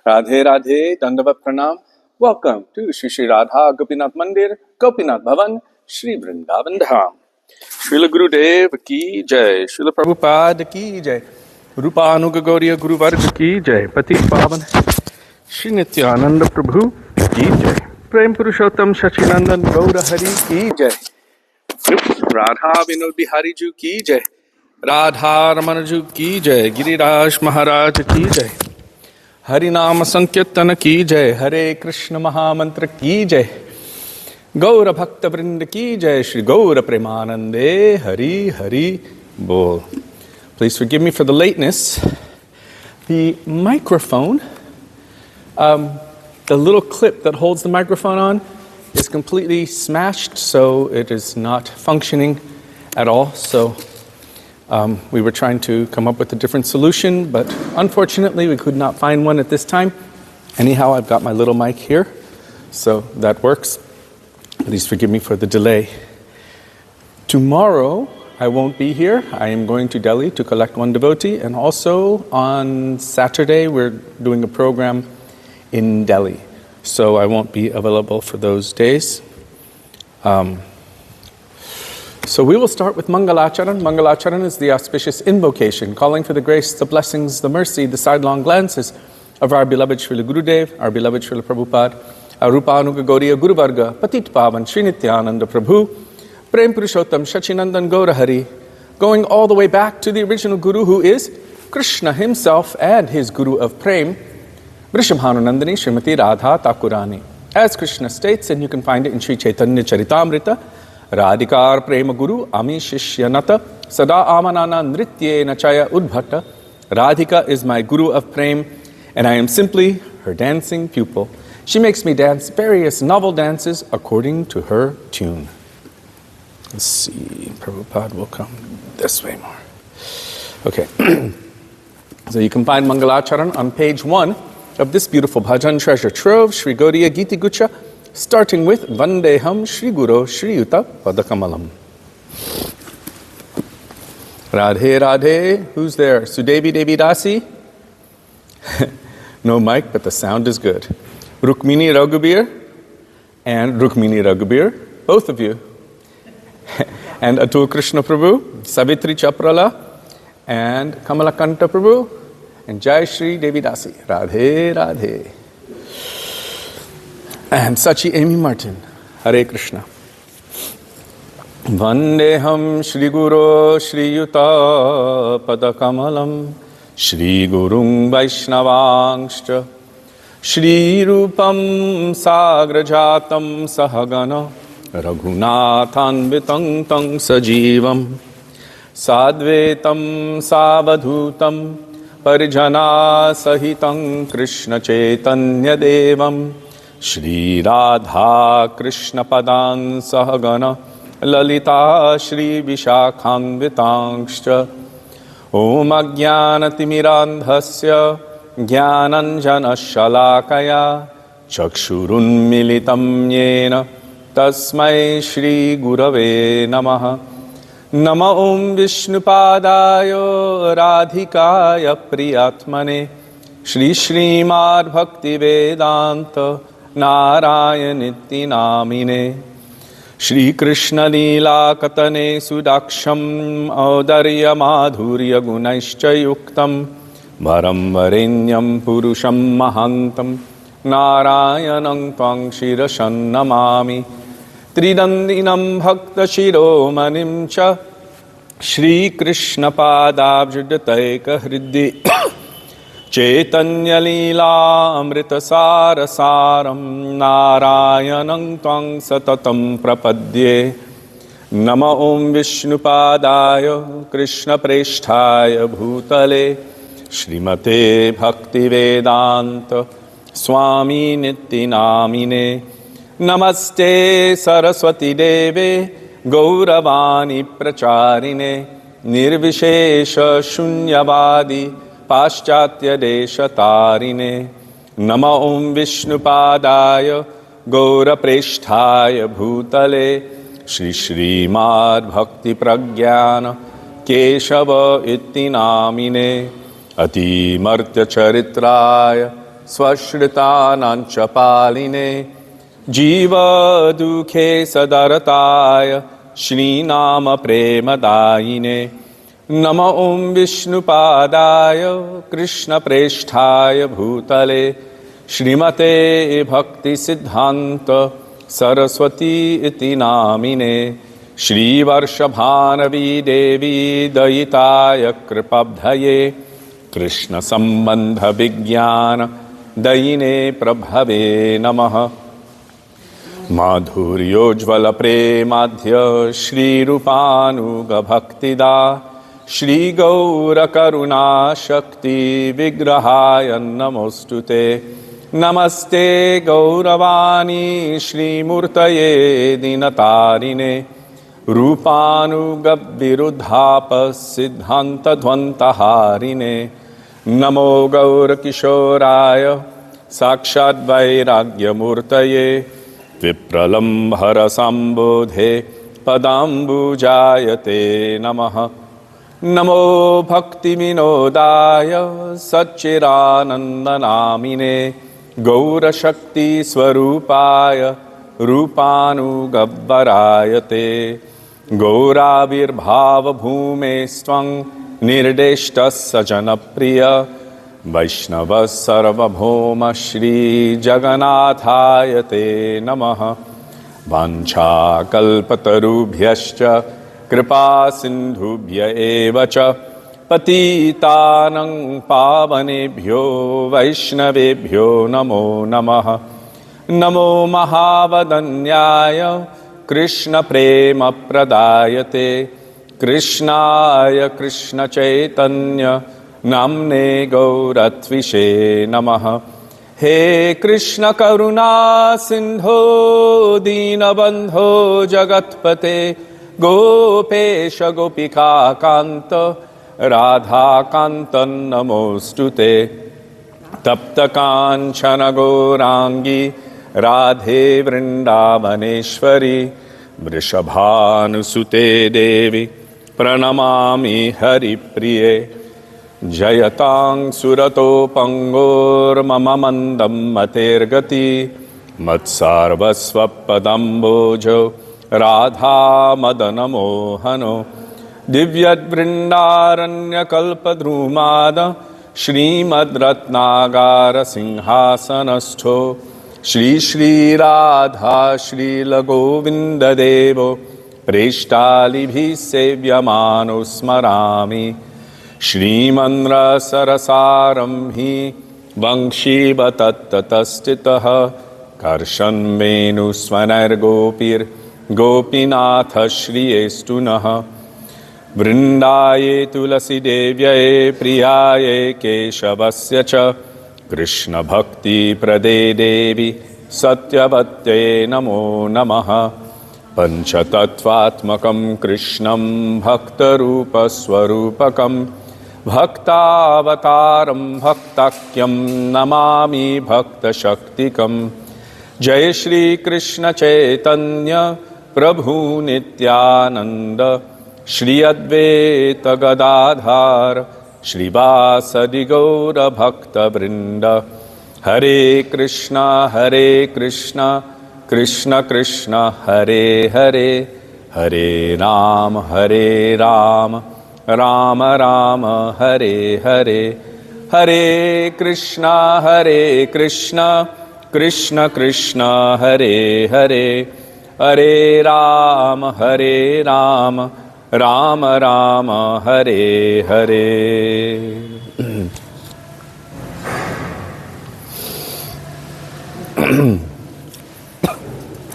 Radhe Radhe, Dandavat Pranam. Welcome to Shri Shri Radha Gopinath Mandir, Gopinath Bhavan, Shri Vrindavan Dham. Srila Gurudev ki jai, Srila Prabhupada ki jai, Rupa Anuga Gauriya Guru Varga ki jai, Pati Pavan, Shri Nityananda Prabhu ki jai, Prem Purushottam Shachinandan Gaura Hari ki jai, Radha Vinod Bihari Ju ki jai, Radha Ramana Ju ki jai, Giriraj Maharaj ki jai. Hari नाम संकीर्तन की जय, हरे कृष्ण महामंत्र की जय, गौर भक्त वृंद की जय, श्री गौर प्रेमानंदे हरि हरि बोल. Please forgive me for the lateness. The microphone, the little clip that holds the microphone on is completely smashed, so it is not functioning at all. So we were trying to come up with a different solution, but unfortunately we could not find one at this time. Anyhow, I've got my little mic here, so that works. Please forgive me for the delay. Tomorrow I won't be here. I am going to Delhi to collect one devotee, and also on Saturday we're doing a program in Delhi, so I won't be available for those days. So we will start with Mangalacharan. Mangalacharan is the auspicious invocation, calling for the grace, the blessings, the mercy, the sidelong glances of our beloved Srila Gurudev, our beloved Srila Prabhupada, our Rupa Anuga Gauriya Guru Varga, Patit Pavan, Shri Nityananda Prabhu, Prem Purushottam Shachinandan Gaura Hari, going all the way back to the original Guru, who is Krishna himself and his Guru of Prem, Vrishabhanunandani Srimati Radha Thakurani. As Krishna states, and you can find it in Sri Chaitanya Charitamrita, Radhikar Prema Guru Ami Shishyanata Sada Amanana Nritye Nachaya Udbhata. Radhika is my Guru of Prem, and I am simply her dancing pupil. She makes me dance various novel dances according to her tune. Let's see, Prabhupada will come this way more. Okay, so you can find Mangalacharan on page 1 of this beautiful bhajan treasure trove, Sri Gaudiya Giti Gucha, starting with Vandeham Shri Guru Shri Yuta Padakamalam. Radhe Radhe, who's there? Sudevi Devi Dasi? No mic, but the sound is good. Rukmini Raghubir and Rukmini Raghubir, both of you. And Atul Krishna Prabhu, Savitri Chaprala, and Kamalakanta Prabhu, and Jai Shri Devi Dasi. Radhe Radhe. And Sachi Amy Martin. Hare Krishna. Vandeham Shri Guru Shri Yuta Padakamalam Shri Gurung Vaishnavangscha Shri Rupam Sagrajatam Sahagana Raghunathan Vitang Tang Sajivam Sadvetam Savadhutam Parijana Sahitam Krishna Chaitanya Devam Shri Radha Krishna Padan Sahagana Lalita Shri Vishakham Vitangscha Om Ajnana Timirandhasya Jnananjana Shalakaya Chakshurun Militam Yena Tasmai Shri Gurave Namaha Nama Om Vishnupadaya Radhikaya Priyatmane Shri Srimad Bhakti Vedanta Narayanitti Namine Shri Krishna Leela Katane Sudaksham Audarya Madhurya Gunaischa Yuktam Varam Varenyam Purusham Mahantam Narayanam Tvang Shirashan Namami Tridandinam Bhakta Shiromanim Cha Shri Krishna Padabjudataika Hriddi Chaitanya Leela Amrita Sara Saram Narayanam Tvang Satatam Prapadye Nama Om Vishnupadaya Krishna Presthaya Bhutale Srimate Bhakti Vedanta Swami Nitti Namine Namaste Saraswati Deve Gauravani Pracharine Nirvishesha Shunyavadi Paschatya Desha Tarine Nama Om Vishnupadaya Gaura Presthaya Bhutale Shri Srimad Bhakti Pragyana Keshava Itti Namine Ati Martya Charitraya स्वश्रितानां च पालिने जीव दुखे सदरताय श्रीनाम प्रेमदायिने नमो ॐ विष्णुपादाय कृष्णप्रेष्ठाय भूतले श्रीमते भक्तिसिद्धान्त सरस्वती इति नामिने श्रीवर्षभानवी देवी दयिताय कृपाब्धये कृष्णसम्बन्धविज्ञान दयिने प्रभवे नमः माधुर्योज्ज्वलप्रेमाध्य श्रीरूपानुगभक्तिदा श्रीगौरकरुणाशक्तिविग्रहाय नमोऽस्तुते नमस्ते गौरवाणी श्रीमूर्तये दीनतारिणे रूपानुगविरुद्धापसिद्धान्तध्वन्तहारिणे नमो गौरकिशोराय साक्षाद्वैराग्यमूर्तये विप्रलम्भरसम्बोधे पदाम्बुजायते नमः नमो भक्तिविनोदाय सच्चिदानन्दनामिने गौरशक्तिस्वरूपाय रूपानुगव्वरायते गौराविर्भावभूमेस्त्वं निर्देष्टः सजनप्रिय वैष्णवः सर्वभौम श्रीजगन्नाथाय ते नमः वाञ्छाकल्पतरुभ्यश्च कृपासिन्धुभ्य एव च पतितानं पावनेभ्यो वैष्णवेभ्यो नमो नमः नमो महावदन्याय कृष्णप्रेमप्रदायते कृष्णाय कृष्णचैतन्य नाम्ने गौरत्विषे नमः हे कृष्ण करुणा सिन्धो दीनबन्धो जगत्पते गोपेश गोपिका कान्त राधाकान्त नमोऽस्तुते तप्त काञ्चन गौराङ्गी राधे वृन्दावनेश्वरी वृषभानुसुते देवी प्रणमामि हरिप्रिये जयतां सुरतोपङ्गोर्मम मन्दं मतेर्गति मत्सार्वस्वपदम्बोजो राधामदनमोहनो दिव्यद्वृन्दारण्यकल्पद्रुमाद श्रीमद्रत्नागारसिंहासनस्थो श्रीराधा श्रीलगोविन्ददेवो प्रेष्टालिभिः सेव्यमानो स्मरामि श्रीमन्द्रसरसारं हि वंशीवतत्ततस्थितः कर्षन्वेणुस्वनैर्गोपीर्गोपीनाथ श्रियेस्तु नः वृन्दाये तुलसीदेव्यै प्रियायै केशवस्य च कृष्णभक्तिप्रदे देवी सत्यवत्यै नमो नमः पञ्चतत्त्वात्मकं कृष्णं भक्तरूपस्वरूपकं भक्तावतारं भक्ताख्यं नमामि भक्तशक्तिकं जय श्री कृष्ण चैतन्य प्रभु नित्यानंद श्री अद्वैत गदाधार श्रीवासदि गौर भक्तवृंद हरे Krishna Krishna Krishna Hare Hare Hare Ram Ram Ram Hare Hare Hare Krishna Krishna Krishna Hare Hare Hare Ram Ram Ram Hare Hare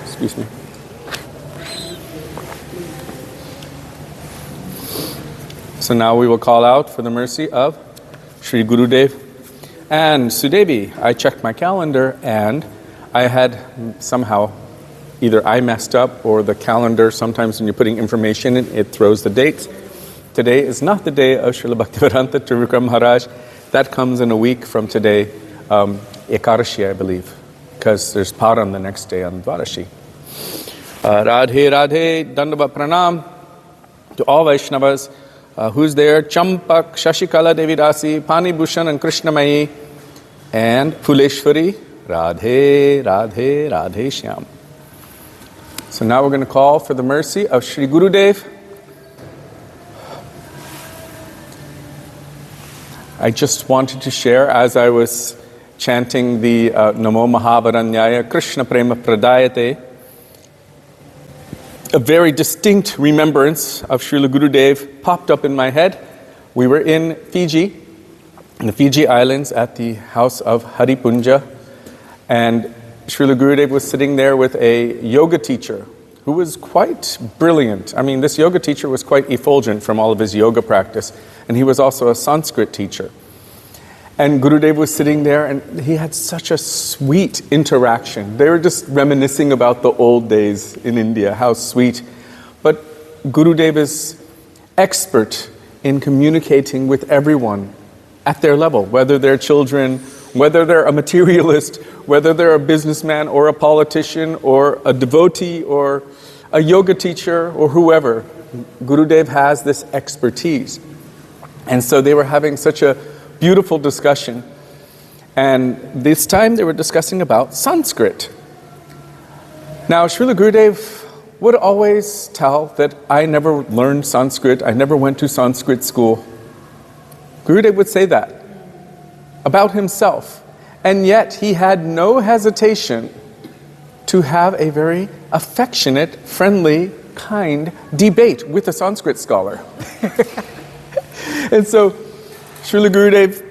Excuse me. So now we will call out for the mercy of Sri Gurudev and Sudevi. I checked my calendar and I had somehow, either I messed up or the calendar, sometimes when you're putting information in, it throws the dates. Today is not the day of Srila Bhaktivedanta Trivikram Maharaj. That comes in a week from today, Ekadashi, I believe, because there's Paran the next day on Dwadashi. Radhe Radhe, Dandavat Pranam to all Vaishnavas. Who's there? Champak, Shashikala Devidasi, Pani Bhushan and Krishnamayi. and Phuleshwari, Radhe, Radhe, Radhe Shyam. So now we're going to call for the mercy of Sri Gurudev. I just wanted to share, as I was chanting the Namo Mahavaranyaya Krishna Prema Pradayate, a very distinct remembrance of Srila Gurudev popped up in my head. We were in Fiji, in the Fiji Islands, at the house of Haripunja, and Srila Gurudev was sitting there with a yoga teacher who was quite brilliant. I mean, this yoga teacher was quite effulgent from all of his yoga practice, and he was also a Sanskrit teacher. And Gurudev was sitting there, and he had such a sweet interaction. They were just reminiscing about the old days in India, how sweet. But Gurudev is expert in communicating with everyone at their level, whether they're children, whether they're a materialist, whether they're a businessman or a politician or a devotee or a yoga teacher or whoever. Gurudev has this expertise. And so they were having such a beautiful discussion. And this time they were discussing about Sanskrit. Now, Srila Gurudev would always tell that I never learned Sanskrit, I never went to Sanskrit school. Gurudev would say that about himself. And yet he had no hesitation to have a very affectionate, friendly, kind debate with a Sanskrit scholar. And so Srila Gurudev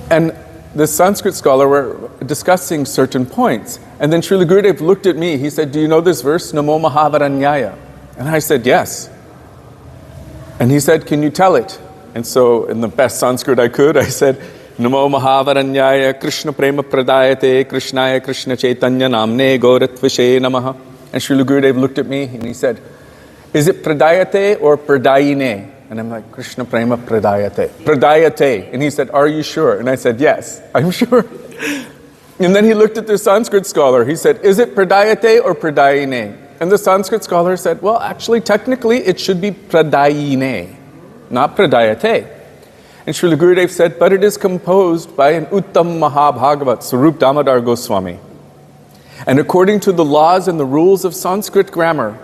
and the Sanskrit scholar were discussing certain points. And then Srila Gurudev looked at me. He said, "Do you know this verse, Namo Mahavaranyaya?" And I said, "Yes." And he said, "Can you tell it?" And so in the best Sanskrit I could, I said, Namo Mahavaranyaya Krishna Prema Pradayate Krishnaya Krishna Chaitanya Namne Gauratvashe Namaha. And Srila Gurudev looked at me and he said, "Is it Pradayate or Pradayine?" And I'm like, "Krishna Prema Pradayate." Pradayate. And he said, "Are you sure?" And I said, "Yes, I'm sure." And then he looked at the Sanskrit scholar. He said, "Is it Pradayate or Pradayine?" And the Sanskrit scholar said, "Well, actually, technically, it should be Pradayine, not Pradayate." And Srila Gurudev said, "But it is composed by an Uttam Mahabhagavat, Sarup Damodar Goswami. And according to the laws and the rules of Sanskrit grammar,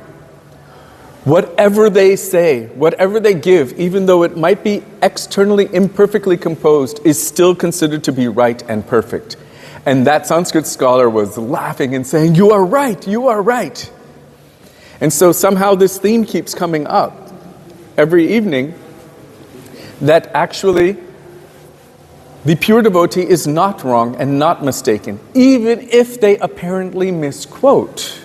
whatever they say, whatever they give, even though it might be externally imperfectly composed, is still considered to be right and perfect." And that Sanskrit scholar was laughing and saying, "You are right, you are right." And so somehow this theme keeps coming up every evening, that actually the pure devotee is not wrong and not mistaken, even if they apparently misquote.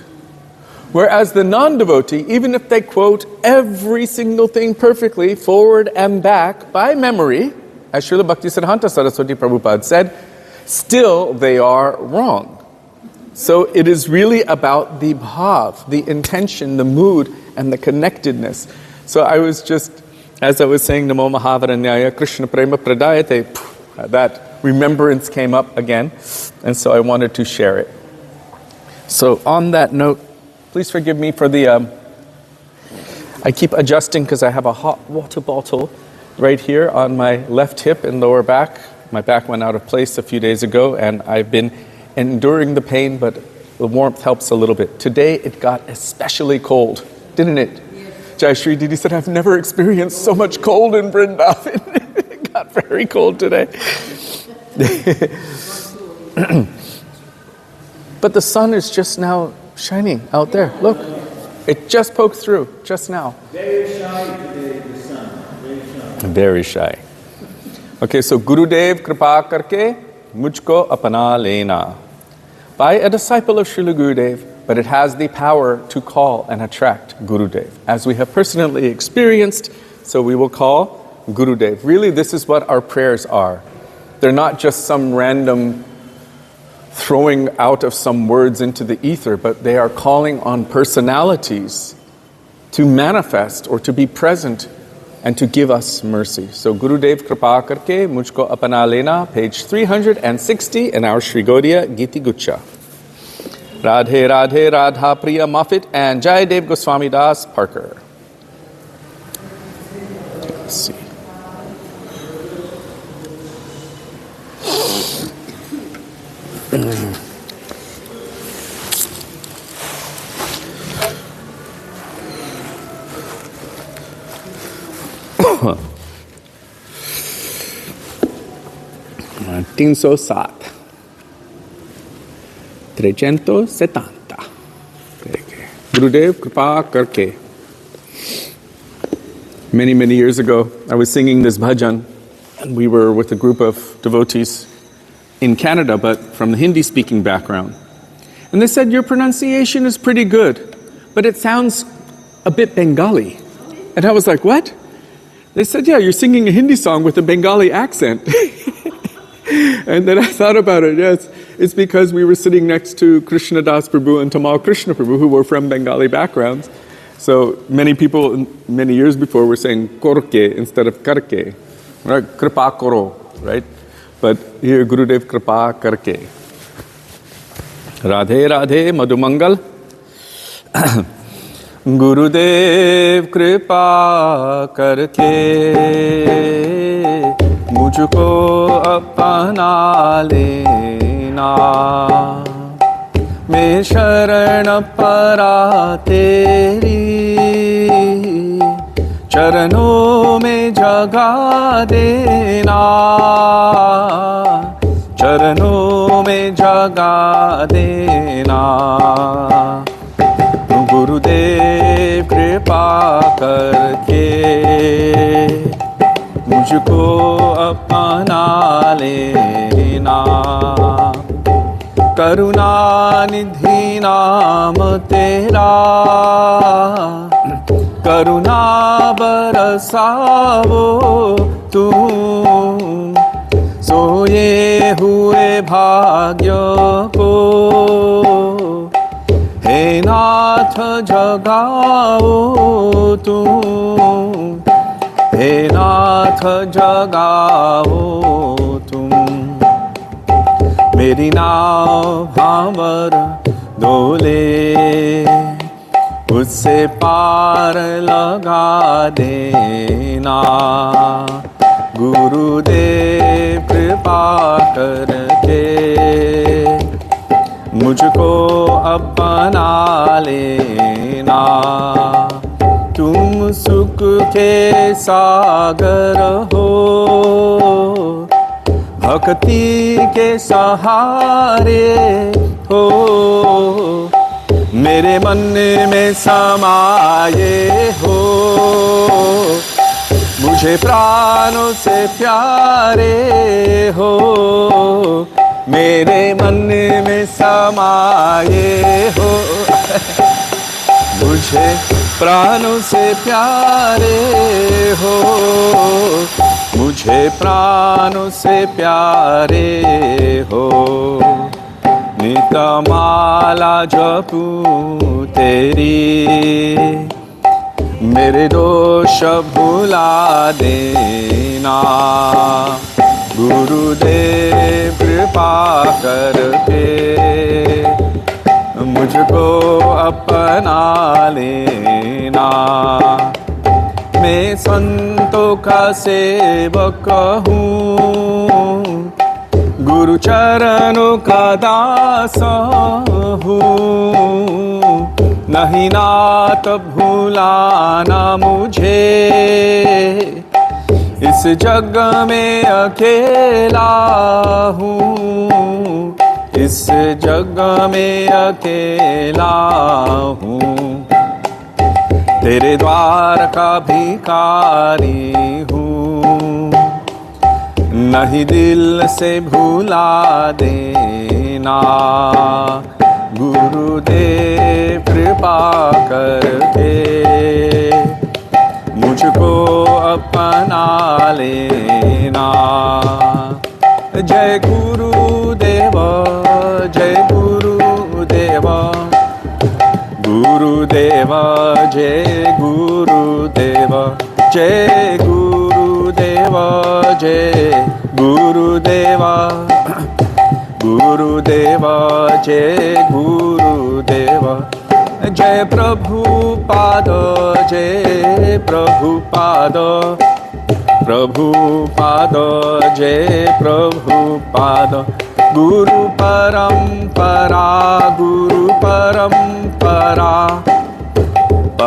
Whereas the non-devotee, even if they quote every single thing perfectly, forward and back, by memory, as Srila Bhaktisiddhanta Saraswati Prabhupada said, still they are wrong. So it is really about the bhav, the intention, the mood, and the connectedness. So I was just, as I was saying Namo Mahavaranyaya Krishna Prema Pradayate, that remembrance came up again, and so I wanted to share it. So on that note, please forgive me for the, I keep adjusting because I have a hot water bottle right here on my left hip and lower back. My back went out of place a few days ago, and I've been enduring the pain, but the warmth helps a little bit. Today it got especially cold, didn't it? Jai Shri Didi said, "I've never experienced so much cold in Vrindavan." It got very cold today. But the sun is just now shining out there. Look, it just poked through, just now. Very shy today, the sun. Very shy. Very shy. Okay, so Gurudev kripa karke mujhko apna lena. By a disciple of Srila Gurudev, but it has the power to call and attract Gurudev, as we have personally experienced, so we will call Gurudev. Really, this is what our prayers are. They're not just some random throwing out of some words into the ether, but they are calling on personalities to manifest or to be present and to give us mercy. So Gurudev kripa karke mujhko apna lena, page 360 in our Sri Gaudiya Giti Gucha. Radhe Radhe Radha Priya Moffitt and Jai Dev Goswami Das Parker. Let's see. $307. 370. Gurudev Kripa Karke. Many, many years ago, I was singing this bhajan, and we were with a group of devotees in Canada, but from the Hindi-speaking background. And they said, your pronunciation is pretty good, but it sounds a bit Bengali. And I was like, what? They said, yeah, you're singing a Hindi song with a Bengali accent. And then I thought about it, yes, it's because we were sitting next to Krishna Das Prabhu and Tamal Krishna Prabhu, who were from Bengali backgrounds. So many people, many years before, were saying korke instead of karke, right? Kripa koro, right? But here, Gurudev Kripa karke. Radhe Radhe Madhumangal. Gurudev Kripa karke मुझको अपना लेना मैं शरण परा तेरी चरणों में जगा देना चरणों में जगा देना गुरुदेव कृपा करके मुझको अपना लेना करुणा निधि नाम तेरा करुणा बरसावो तुम सोए हुए भाग्य को हे नाथ जगाओ तुम हे नाथ जगाओ तुम मेरी नाव भांवर डोले उससे पार लगा देना गुरुदेव कृपा करके मुझको अपना लेना तुम सुख के सागर हो भक्ति के सहारे हो मेरे मन में समाये हो मुझे प्राणों से प्यारे हो मेरे मन में समाये हो मुझे प्राणों से प्यारे हो मुझे प्राणों से प्यारे हो नित माला जपूं तेरी मेरे दोष भुला देना गुरुदेव कृपा करके मुझको अपना लेना मैं संतों का सेवक हूँ गुरु चरणों का दास हूँ नहीं नाथ भुलाना मुझे इस जग में अकेला हूँ इस जग में अकेला हूँ तेरे द्वार का भिखारी हूँ नहीं दिल से भुला देना गुरुदेव कृपा करके मुझको अपना लेना जय गुरुदेव जय गुरुदेव गुरुदेव जय गुरुदेव जय गुरुदेव जय गुरुदेव गुरुदेव जय गुरुदेव जय प्रभुपाद जय प्रभुपाद प्रभुपाद जय प्रभुपाद गुरु परंपरा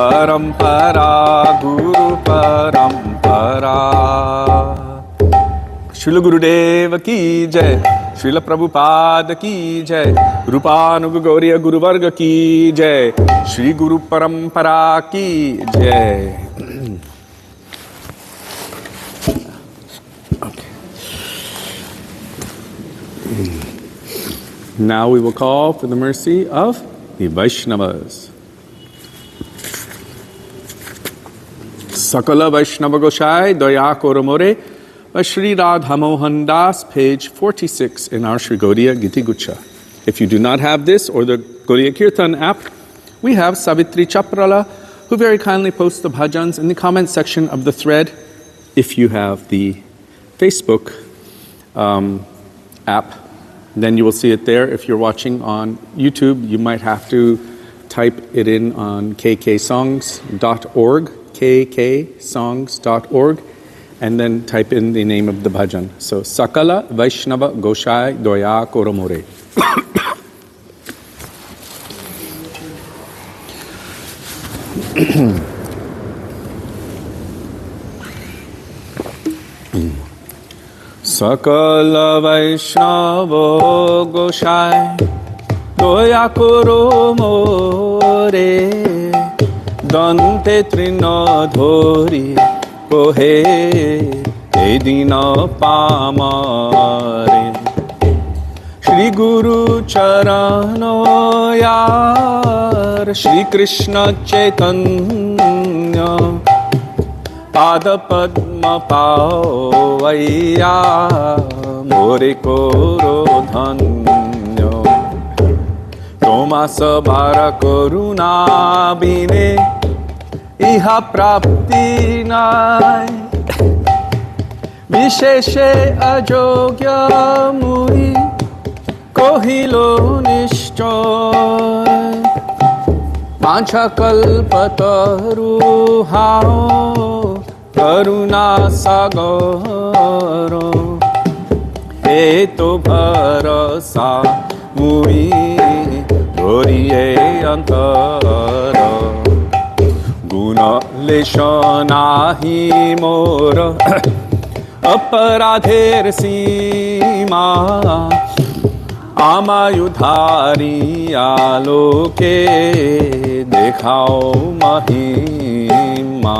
Parampara, Guru Parampara. Srila Gurudeva ki jai, Srila Prabhupada ki jai, Rupanuga Gauriya Guru Varga ki jai, Shri Guru Parampara ki jai. Okay. Now we will call for the mercy of the Vaishnavas. Sakala Vaishnava Goshai Daya Koromore Shri Radha Mohan Das, page 46 in our Sri Gaudiya Giti Gucha. If you do not have this or the Gaudiya Kirtan app, we have Savitri Chaprala, who very kindly posts the bhajans in the comment section of the thread. If you have the Facebook app, then you will see it there. If you're watching on YouTube, you might have to type it in on kksongs.org, kksongs.org, and then type in the name of the bhajan. So, Sakala Vaishnava Goshai Doya Koromore. Sakala Vaishnava Goshai Doya Koromore Dante Trinadhori Kohe Edina Pamare Shri Guru Charano Yar Shri Krishna Chaitanya Pada Padma Pavaya More Koro Dhanyo Toma Sabara Koruna Bine Iha Prapti Nai Visheshe Ajogya Muri Kohilo Nishchoy Pancha Kalpataru Hao Karuna Sagaro Eto Bharasa Mui Doriye Antara Guna Leshanahi Mora Aparadher Sima Amayudhari Aloke Dekhao Mahima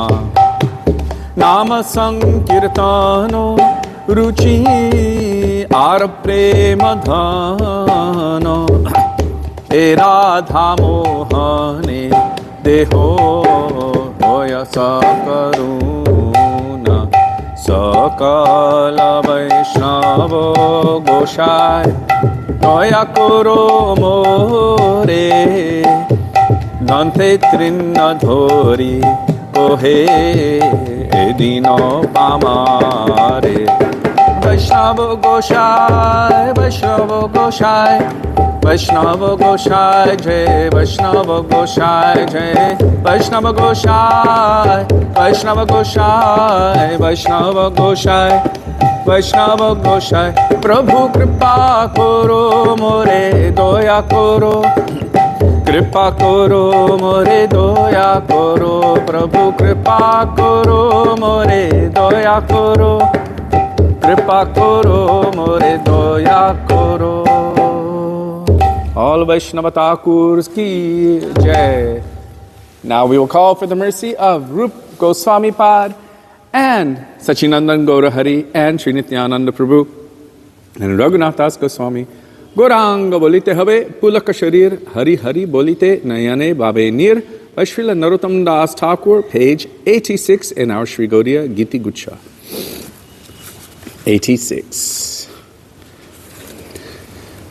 Nama Sankirtano Ruchi Ar Prema Dhano E Radha Mohane Deho Hoya Sakaruna Sakala Vaishnava Goshai Doya Koromore Dante Trinadhori Kohe Edino Pamare Vaishnava Goshai Vaishnava Goshai Vaishnava Goshai Jai Vaishnava Goshai Jai Vaishnava Goshai Vaishnava Goshai Vaishnava Goshai Vaishnava Goshai Prabhu Kripa Koro More Doya Koro Kripa Koro More Doya Koro Prabhu Kripa Koro More Doya Koro Kripa Koro More Doya Koro. All Vaishnava Thakurs ki jai. Now we will call for the mercy of Rup Goswami Pad and Sachinandan Gaurahari and Sri Nityananda Prabhu and Raghunath Das Goswami. Goranga bolite habe pulaka sharir hari hari bolite nayane babe nir by Srila Narottam Das Thakur, page 86 in our Sri Gaudiya Giti Gucha. 86.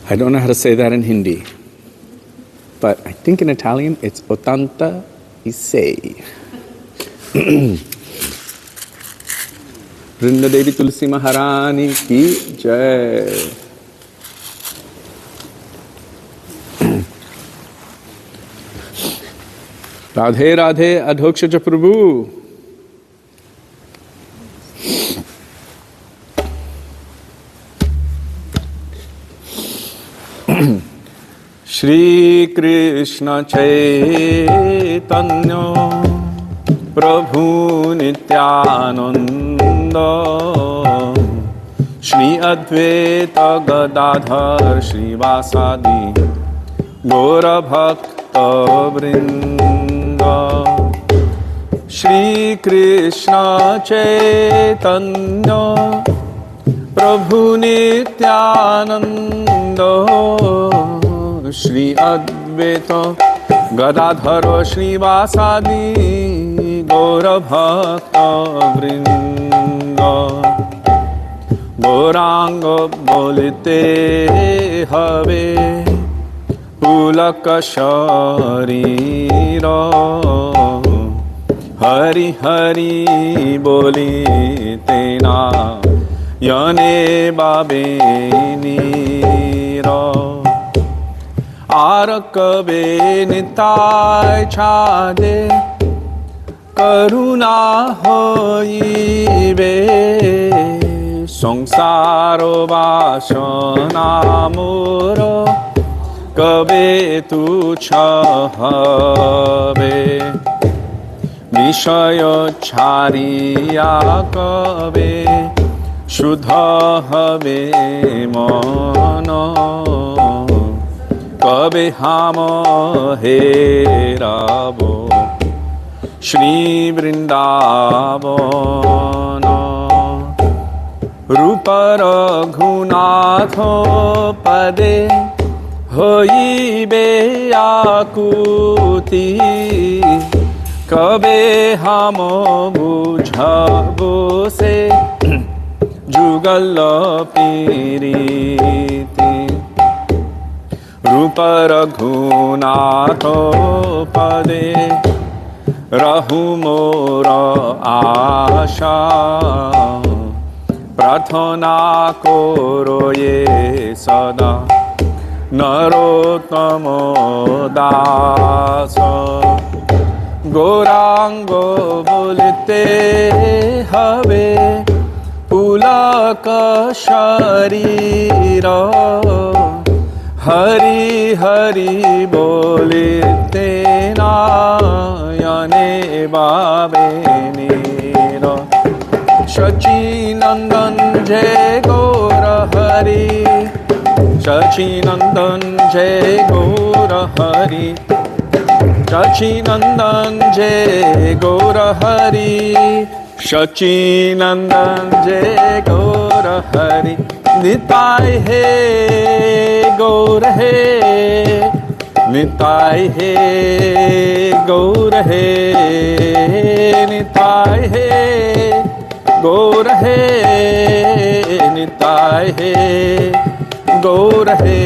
I don't know how to say that in Hindi, but I think in Italian it's 86. Vrinda Devi Tulsi Maharani ki jai. Radhe Radhe Adhokshaja Prabhu. Shri Krishna Chaitanya प्रभु नित्यानंद श्री अद्वैत गदाधर श्रीवासादि गौर भक्त वृंद श्री कृष्ण चैतन्य प्रभु नित्यानंद श्री अद्वैत गदाधर श्रीवासादि गौर भक्त वृंद गौरांग बोलते हवे पुलक शरीर हरि हरि बोलिते ना यने बाबे नीर आर कबे निताय छादे करुणा होइबे संसारो वासना मोर कबे तुच्छ हबे विषय छाड़िया कबे शुद्ध हबे मन कबे हम हेराबो श्री वृंदावन रूप रघुनाथ पदे होइबे आकुति कबे हम बुझबो से जुगल पीरीति रूप रघुनाथ पदे रहु मोर आशा प्रार्थना करो ये सदा नरोत्तम दास गौरांग बोलते हवे पुलक शरीर हरि हरि बोलते नायने बाबे नीर शचीनंदन जय गौर हरि शचीनंदन जय गौर हरि शचीनंदन जय गौर हरि शचीनंदन जय गौर हरि निताय हे गौर हे निताय हे गौर हे निताय हे गौर हे निताय हे गौर हे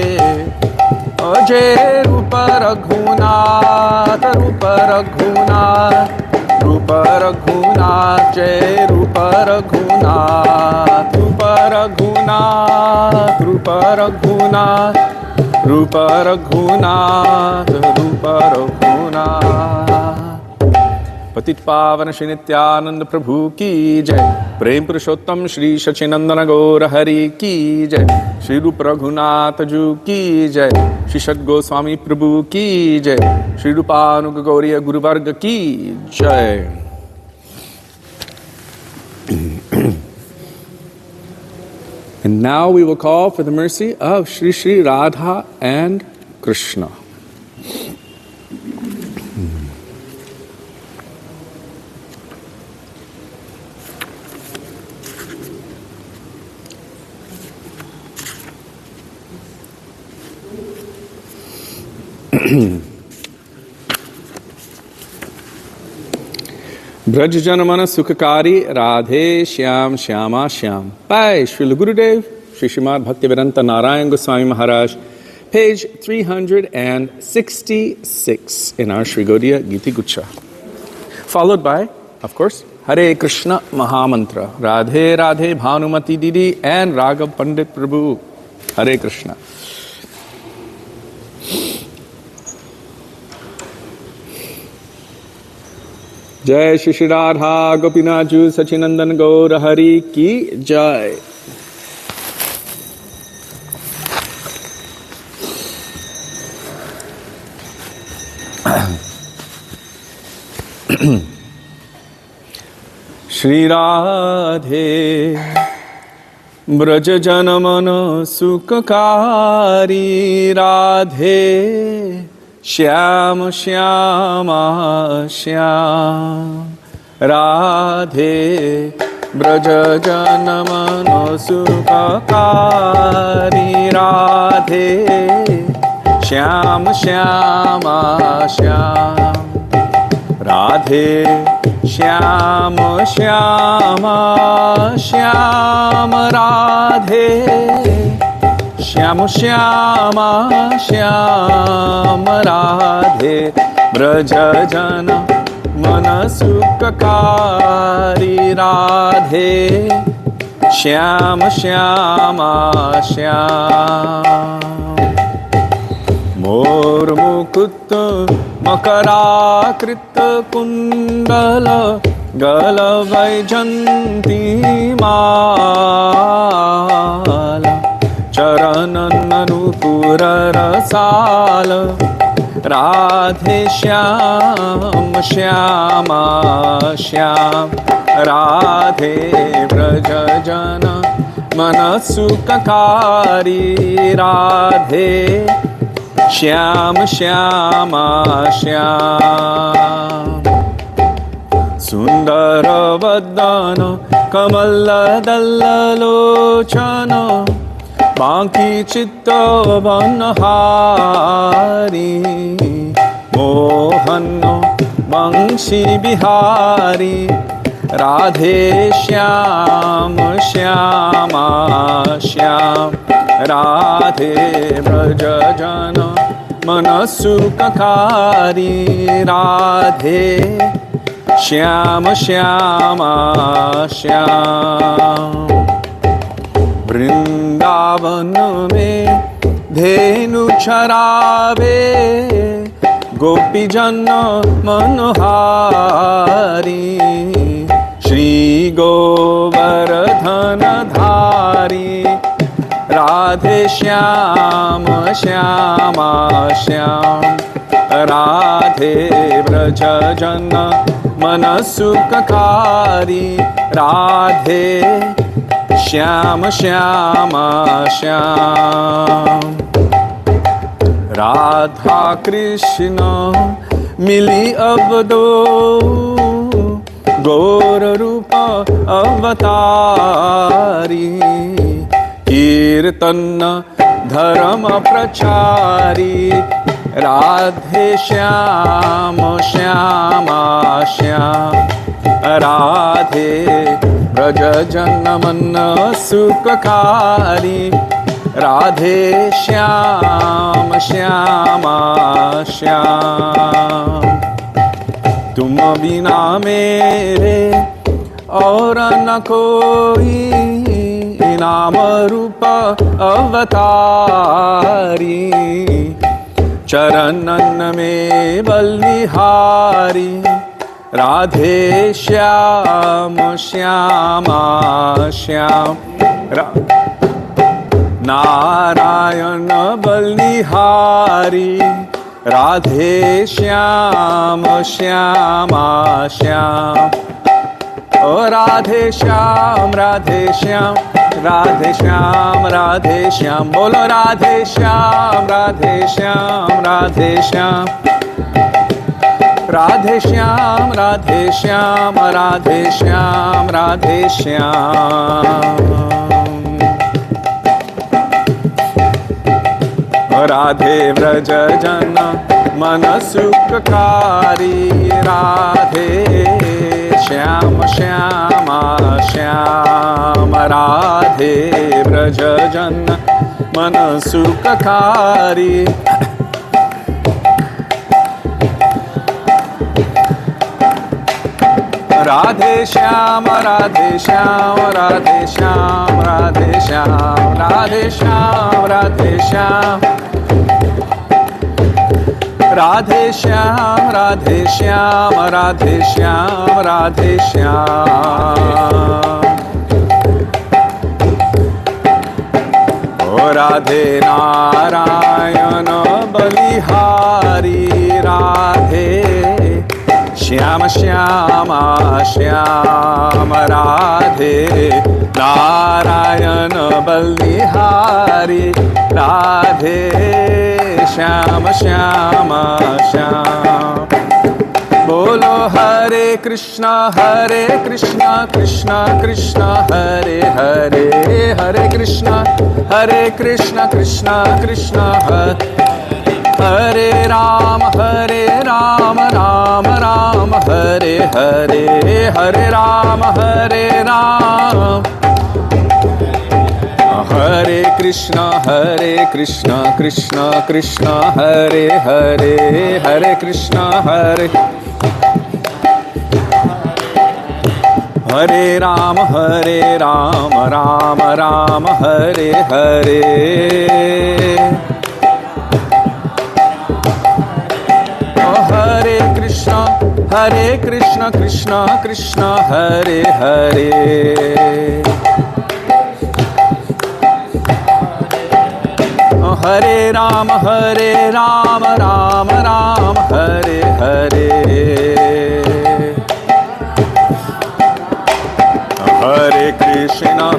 अजय रूप रघुनाथ रूप रघुनाथ रूप रघुनाथ जय रूप रघुनाथ रूप रघुनाथ रूप रघुनाथ रूप रघुनाथ रूप रघुनाथ पतित पावन श्री नित्यानंद प्रभु की जय प्रेम पुरुषोत्तम श्री शचीनंदन गौर हरि की जय श्री रूप रघुनाथ जू की जय श्री सद गोस्वामी प्रभु की जय श्री रूपानुग गौरी गुरुवर्ग की जय। And now we will call for the mercy of Shri Shri Radha and Krishna. Braj Janman सुखकारी Radhe Shyam Shyama Shyam by Srila Gurudev, Sri Srimad Bhaktivedanta Narayan Goswami Maharaj, page 366 in our Sri Gaudiya Giti Gucha. Followed by, of course, Hare Krishna Mahamantra, Radhe Radhe Bhanumati Didi and Raghav Pandit Prabhu. Hare Krishna. जय श्री श्री राधा गोपीनाथ जू सचिनंदन गौर हरि की जय। श्री राधे ब्रज जन मन सुखकारी राधे श्याम श्यामा श्याम राधे ब्रज जन मन सुखकारी राधे श्याम श्यामा श्याम राधे श्याम श्यामा श्याम राधे श्याम श्यामा श्याम राधे ब्रज जन मन सुखकारी राधे श्याम श्यामा श्याम मोर मुकुट मकराकृत कुंडल गल वैजंती माला चरण नूपुर रसाल राधे श्याम श्यामा श्याम राधे ब्रज जन मन सुखकारी राधे श्याम श्यामा श्याम सुंदर वदन कमल दल लोचन बांकी चित्त बनहारी मोहन बंशी बिहारी राधे श्याम श्यामा श्याम राधे ब्रज जन मन सुखकारी राधे श्याम श्यामा श्याम वृंदावन में धेनु चरावे गोपी जन मनोहारी श्री गोवर्धन धारी राधे श्याम श्यामा श्याम राधे ब्रज जन मन सुखकारी राधे श्याम श्यामा श्याम राधा कृष्ण मिली अब दो गौर रूप अवतारी कीर्तन धर्म प्रचारी राधे श्याम श्यामा श्याम राधे ब्रज जन मन सुखकारी राधे श्याम श्यामा श्याम तुम बिना मेरे और न कोई नाम रूप अवतारी चरणन में बलिहारी राधे श्याम श्यामा श्याम नारायण बलिहारी राधे श्याम श्यामा श्याम ओ राधे श्याम राधे श्याम राधे श्याम राधे श्याम बोलो राधे श्याम राधे श्याम राधे श्याम राधे श्याम राधे श्याम राधे श्याम राधे श्याम राधे व्रज जन मन सुखकारी राधे श्याम श्यामा श्याम राधे व्रज जन मन सुखकारी राधे श्याम राधे श्याम राधे श्याम राधे श्याम राधे श्याम राधे श्याम राधे श्याम राधे श्याम राधे श्याम राधे श्याम ओ राधे नारायण बलिहारी राधे श्याम श्याम श्याम राधे नारायण बलिहारी राधे श्याम श्याम श्याम बोलो हरे कृष्णा कृष्णा कृष्णा हरे हरे हरे कृष्णा कृष्णा कृष्णा हरे राम राम राम हरे हरे हरे राम हरे कृष्णा कृष्णा कृष्णा हरे हरे हरे कृष्णा हरे राम राम राम हरे हरे हरे कृष्णा कृष्णा कृष्णा हरे हरे हरे राम राम राम हरे हरे हरे कृष्णा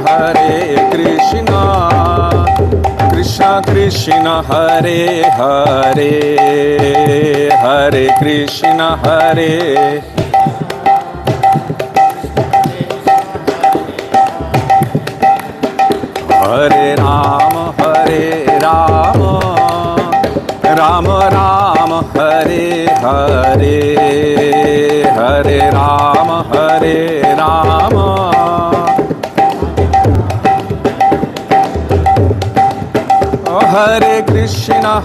कृष्णा कृष्णा हरे हरे हरे कृष्णा हरे राम राम राम हरे हरे हरे राम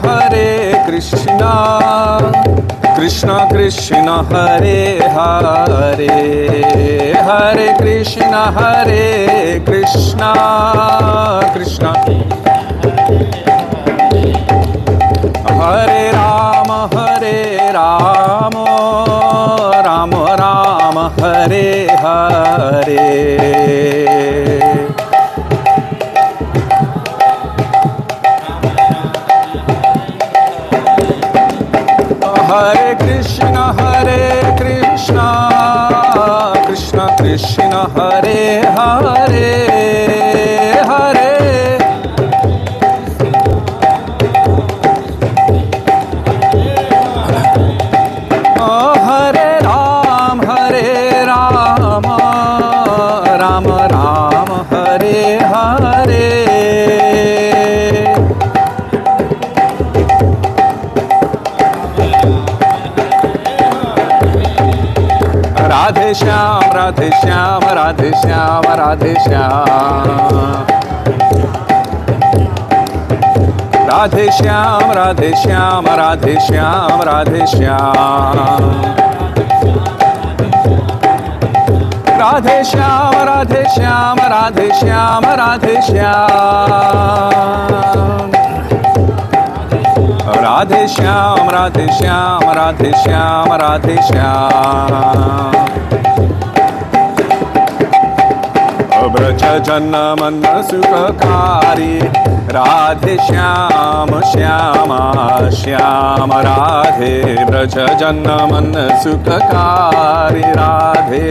हरे कृष्णा कृष्णा कृष्णा हरे हरे हरे कृष्णा कृष्णा हरे राम राम राम हरे हरे हरे कृष्णा कृष्णा कृष्णा हरे हरे हरे हरे राम राम राम हरे हरे राधे श्याम राधे श्याम राधे श्याम राधे श्याम राधे श्याम राधे श्याम राधे श्याम राधे श्याम राधे श्याम राधे श्याम राधे श्याम राधे श्याम राधे श्याम राधे श्याम राधे श्याम राधे श्याम ब्रज जन मन सुखकारी राधे श्याम श्याम श्याम राधे ब्रज जन मन सुखकारी राधे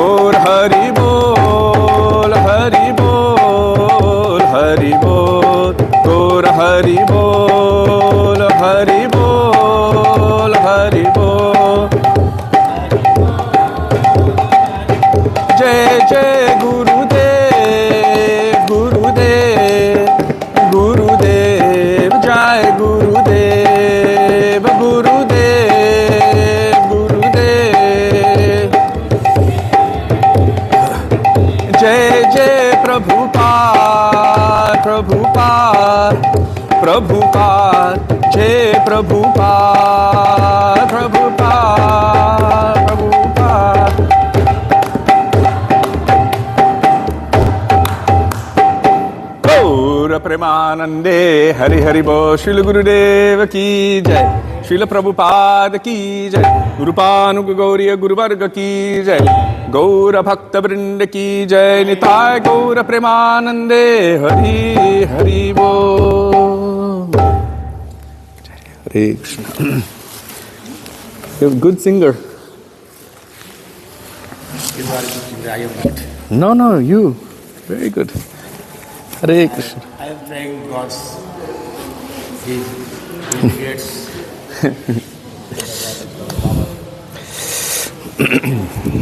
और हरि बोल हरि बोल हरि बोल और हरि बोल हरि बोल हरि बोल जय जय गुरुदेव गुरुदेव गुरुदेव जय गुरुदेव गुरुदेव गुरुदेव जय जय प्रभुपाद प्रभुपाद प्रभुपाद जय प्रभुपाद प्रभुपाद प्रभुपाद गौर प्रेमानंदे हरि हरि बोल श्रील गुरुदेव की जय श्रील प्रभुपाद की जय गुरुपानुग गौरी गुरुवर्ग की जय गौर भक्त वृंद की जय निताय गौर प्रेमानंदे हरि हरि बोल हरे Krishna. You're a good singer. You are good singer, I am not. No, you. Very good. Hare Krishna. I am trying God's He gets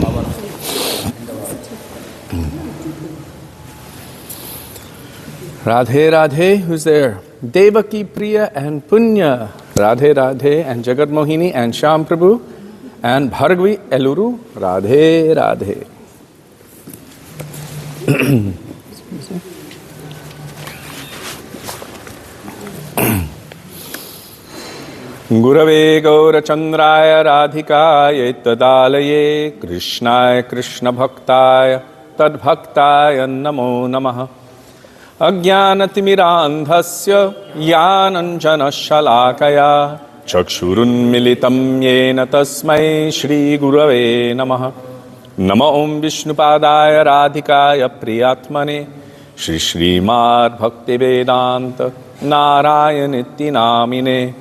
power in the world. Radhe Radhe, who's there? Devaki Priya and Punya. Radhe Radhe and Jagat Mohini and Shyam Prabhu and Bhargavi Eluru. Radhe Radhe. Gurave Gaurachandraya Radhikaya Tadalaye Krishnaya Krishna Bhaktaya Tadbhaktaya Namo Namaha Ajnanatimirandhasya Yananjana Shalakaya Chakshurunmilitam Yena Tasmai Shri Gurave Namaha Nama Om Vishnupadaya Radhikaya Priyatmane Shri Srimad Bhakti Vedanta Narayaniti Namine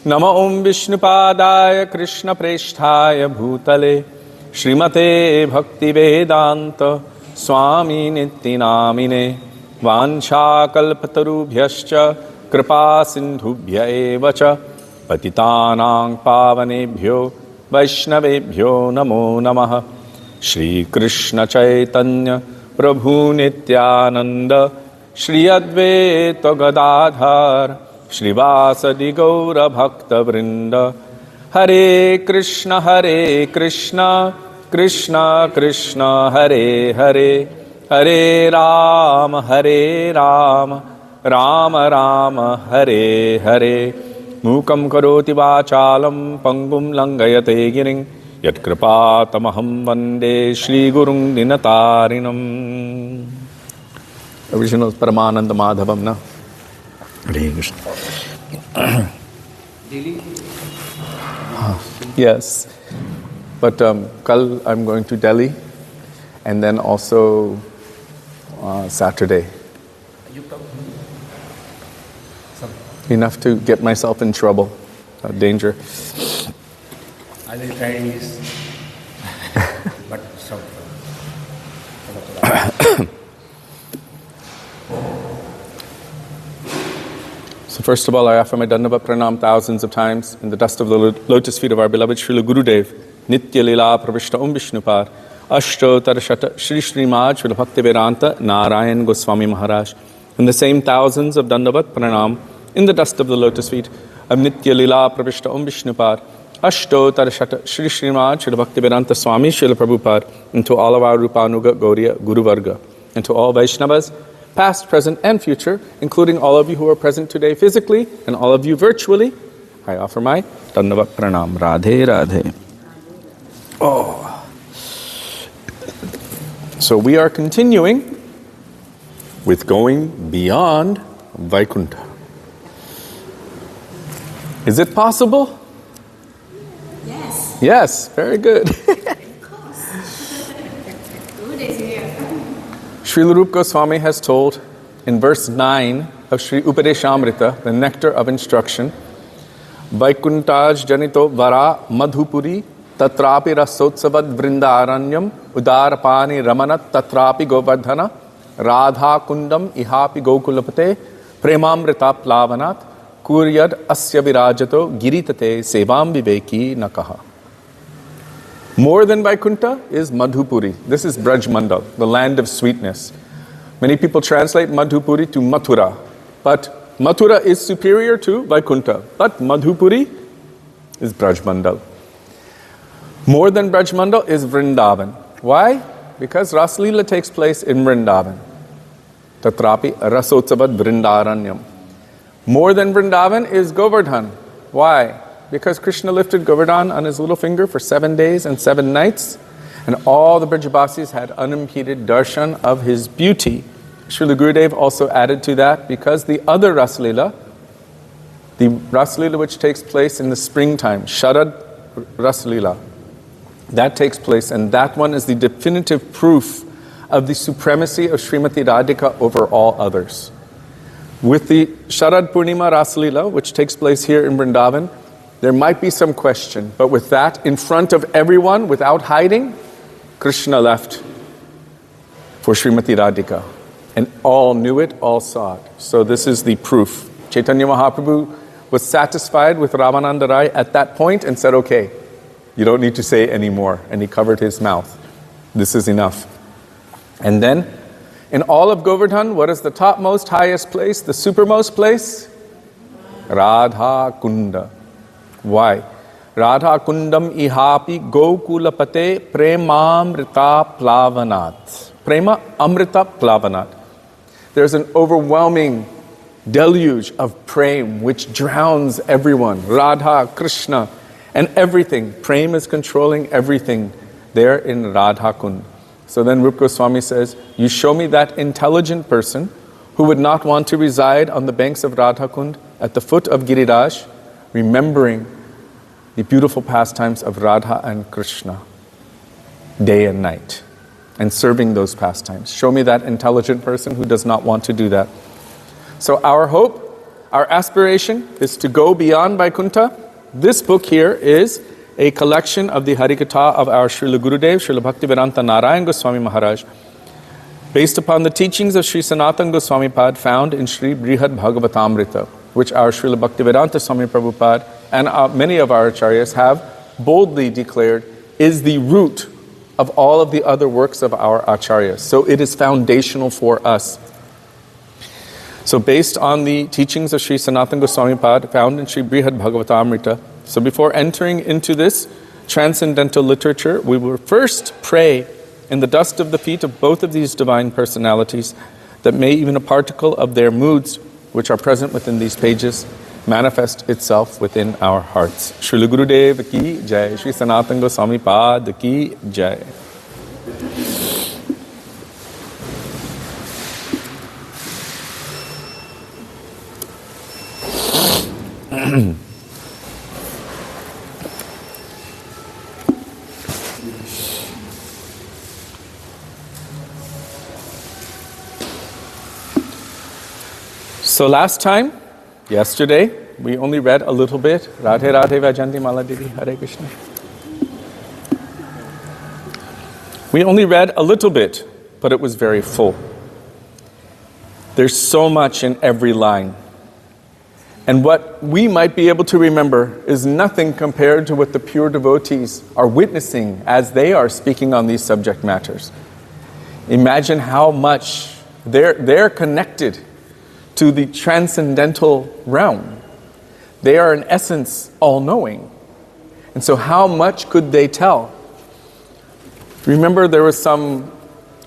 Nama Om Vishnupadaya Krishna Preshthaya Bhutale Srimate Bhakti Vedanta Swami Niti Namine Vansha Kalpatarubhyascha Kripa Sindhubhya Evacha Patitanang Pavanebhyo Vaishnavebhyo Namo Namaha Shri Krishna Chaitanya Prabhu Nityananda Shri Advaita Gadadhar Shrivasadi Gaura Bhakta Vrinda Hare Krishna Krishna Krishna Hare Hare Hare Rama Rama Rama Hare Hare Mukam Karoti Vachalam Pangum Langayate Giring Yat Kripatamaham Vande Shri Gurung Dinatarinam. Original Paramananda Madhavam, na? Hare Krishna. Daily? Yes. But Kal I'm going to Delhi and then also Saturday. You come? Enough to get myself in trouble, danger. I will try this. But some. So first of all, I offer my Dandavat Pranam thousands of times in the dust of the lotus feet of our beloved Srila Gurudev, Nitya Lila Pravishta Om Vishnupar, Ashto Tarashata Shri Srimad Srila Bhakti Vedanta Narayan Goswami Maharaj. And the same thousands of Dandavat Pranam in the dust of the lotus feet of Nitya Lila Pravishta Om Vishnupar, Ashto Tarashata Shri Srimad Srila Bhakti Vedanta Swami Srila Prabhupada, and to all of our Rupanuga Gauriya Guru Varga, and to all Vaishnavas, past, present, and future, including all of you who are present today physically and all of you virtually, I offer my Dandavat Pranam. Radhe Radhe. Oh. So we are continuing with going beyond Vaikuntha. Is it possible? Yes. Yes, very good. Of course. Good is here. Srila Rupa Goswami has told in verse 9 of Sri Upadeshamrita, the nectar of instruction, Vaikuntaj janito vara madhupuri tatrapi rasotsavad vrindaranyam udarapani ramanat tatrapi govardhana radha kundam ihapi gokulapate premamrita plavanat kuryad asya virajato giritate sevam viveki nakaha. More than Vaikuntha is Madhupuri. This is Braj Mandal, the land of sweetness. Many people translate Madhupuri to Mathura, but Mathura is superior to Vaikuntha, but Madhupuri is Braj Mandal. More than Braj Mandal is Vrindavan. Why? Because Raslila takes place in Vrindavan. Tatrapi rasotsavad vrindaranyam. More than Vrindavan is Govardhan. Why? Because Krishna lifted Govardhan on his little finger for 7 days and 7 nights, and all the Brajabasis had unimpeded darshan of his beauty. Srila Gurudev also added to that, because the other Raslila, the Raslila which takes place in the springtime, Sharad Raslila, that takes place, and that one is the definitive proof of the supremacy of Srimati Radhika over all others. With the Sharad Purnima Raslila, which takes place here in Vrindavan, There might be some question, but with that in front of everyone, without hiding, Krishna left for Srimati Radhika. And all knew it, all saw it. So this is the proof. Chaitanya Mahaprabhu was satisfied with Ramananda Rai at that point and said, okay, you don't need to say any more. And he covered his mouth. This is enough. And then, in all of Govardhan, what is the topmost, highest place, the supermost place? Radha Kunda. Why? Radha Kundam ihapi gokulapate premamrita plavanat. Prema amrita plavanat. There's an overwhelming deluge of prem which drowns everyone. Radha, Krishna, and everything. Prem is controlling everything there in Radha Kund. So then Rupa Goswami says, you show me that intelligent person who would not want to reside on the banks of Radha Kund at the foot of Giriraj, remembering the beautiful pastimes of Radha and Krishna day and night, and serving those pastimes. Show me that intelligent person who does not want to do that. So our hope, our aspiration is to go beyond Vaikuntha. This book here is a collection of the Harikatha of our Srila Gurudev, Srila Bhaktivedanta Narayan Goswami Maharaj, based upon the teachings of Sri Sanatana Goswami Pad found in Sri Brihad Bhagavatamrita, which our Srila Bhaktivedanta Swami Prabhupada and many of our acharyas have boldly declared is the root of all of the other works of our acharyas. So it is foundational for us. So based on the teachings of Sri Sanatana Goswami Pad found in Sri Brihad Bhagavatamrita, so before entering into this transcendental literature, we will first pray in the dust of the feet of both of these divine personalities that may even a particle of their moods, which are present within these pages, manifest itself within our hearts. Srila Gurudev ki jai, Sri Sanatana Goswami Pad ki jai. So last time, yesterday, we only read a little bit. Radhe Radhe Vajanti Mala Devi Hare Krishna. We only read a little bit, but it was very full. There's so much in every line. And what we might be able to remember is nothing compared to what the pure devotees are witnessing as they are speaking on these subject matters. Imagine how much they're connected to the transcendental realm. They are in essence all-knowing. And so how much could they tell? Remember there was some